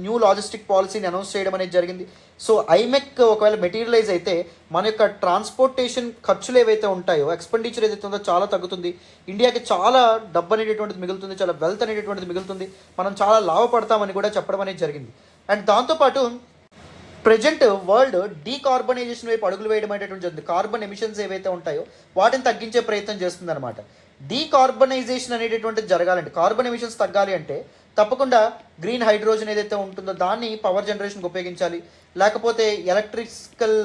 S1: న్యూ లాజిస్టిక్ పాలసీని అనౌన్స్ చేయడం అనేది జరిగింది. సో ఐమెక్ ఒకవేళ మెటీరియలైజ్ అయితే మన యొక్క ట్రాన్స్పోర్టేషన్ ఖర్చులు ఏవైతే ఉంటాయో ఎక్స్పెండిచర్ ఏదైతే ఉందో చాలా తగ్గుతుంది. ఇండియాకి చాలా డబ్బు అనేటటువంటిది మిగులుతుంది, చాలా వెల్త్ అనేటటువంటిది మిగులుతుంది, మనం చాలా లాభపడతామని కూడా చెప్పడం అనేది జరిగింది. అండ్ దాంతోపాటు ప్రజెంట్ వరల్డ్ డీకార్బనైజేషన్ వైపు అడుగులు వేయడం అనేటువంటి జరుగుతుంది. కార్బన్ ఎమిషన్స్ ఏవైతే ఉంటాయో వాటిని తగ్గించే ప్రయత్నం చేస్తుంది అనమాట. డీకార్బనైజేషన్ అనేటటువంటిది జరగాలంటే, కార్బన్ ఎమిషన్స్ తగ్గాలి అంటే తప్పకుండా గ్రీన్ హైడ్రోజన్ ఏదైతే ఉంటుందో దాన్ని పవర్ జనరేషన్కి ఉపయోగించాలి. లేకపోతే ఎలక్ట్రికల్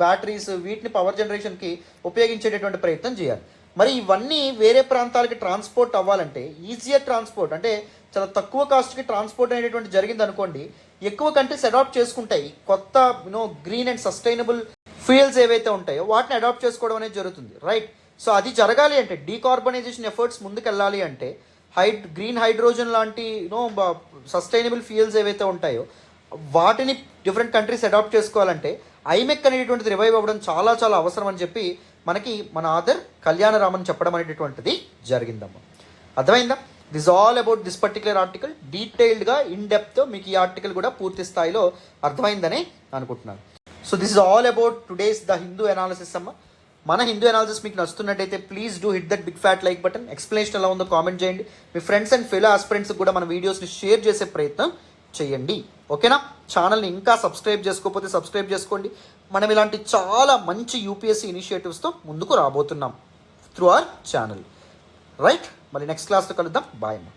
S1: బ్యాటరీస్ వీటిని పవర్ జనరేషన్కి ఉపయోగించేటటువంటి ప్రయత్నం చేయాలి. మరి ఇవన్నీ వేరే ప్రాంతాలకి ట్రాన్స్పోర్ట్ అవ్వాలంటే ఈజియర్ ట్రాన్స్పోర్ట్ అంటే చాలా తక్కువ కాస్ట్కి ట్రాన్స్పోర్ట్ అనేటువంటి జరిగింది అనుకోండి, ఎక్కువ కంట్రీస్ అడాప్ట్ చేసుకుంటాయి. కొత్త గ్రీన్ అండ్ సస్టైనబుల్ ఫ్యూయల్స్ ఏవైతే ఉంటాయో వాటిని అడాప్ట్ చేసుకోవడం అనేది జరుగుతుంది, రైట్? సో అది జరగాలి అంటే డీకార్బనైజేషన్ ఎఫర్ట్స్ ముందుకు వెళ్ళాలి అంటే గ్రీన్ హైడ్రోజన్ లాంటి సస్టైనబుల్ ఫ్యూయల్స్ ఏవైతే ఉంటాయో వాటిని డిఫరెంట్ కంట్రీస్ అడాప్ట్ చేసుకోవాలంటే ఐమెక్ అనేటువంటిది రివైవ్ అవ్వడం చాలా చాలా అవసరం అని మనకి మన ఆథర్ కళ్యాణరామన్ చెప్పడం అనేటటువంటిది జరిగిందమ్మా. అర్థమైందా? This all about this particular article. డీటెయిల్డ్గా ఇన్ డెప్త్ మీకు ఈ ఆర్టికల్ కూడా పూర్తి స్థాయిలో అర్థమైందని అనుకుంటున్నాను. So this is all about today's the Hindu analysis అమ్మ. మన హిందూ అనాలిసిస్ మీకు నచ్చుతున్నట్టయితే please do hit that big fat like button. Explanation ఎలా ఉందో కామెంట్ చేయండి. మీ ఫ్రెండ్స్ అండ్ ఫెలో ఆస్పిరెంట్స్కి కూడా మన వీడియోస్ని షేర్ చేసే ప్రయత్నం చేయండి, ఓకేనా? ఛానల్ని ఇంకా సబ్స్క్రైబ్ చేసుకోకపోతే సబ్స్క్రైబ్ చేసుకోండి. మనం ఇలాంటి చాలా మంచి యూపీఎస్సీ ఇనిషియేటివ్స్తో ముందుకు రాబోతున్నాం త్రూ అవర్ ఛానల్, రైట్? మళ్ళీ నెక్స్ట్ క్లాస్లో కలుద్దాం. బాయ్ అమ్మా.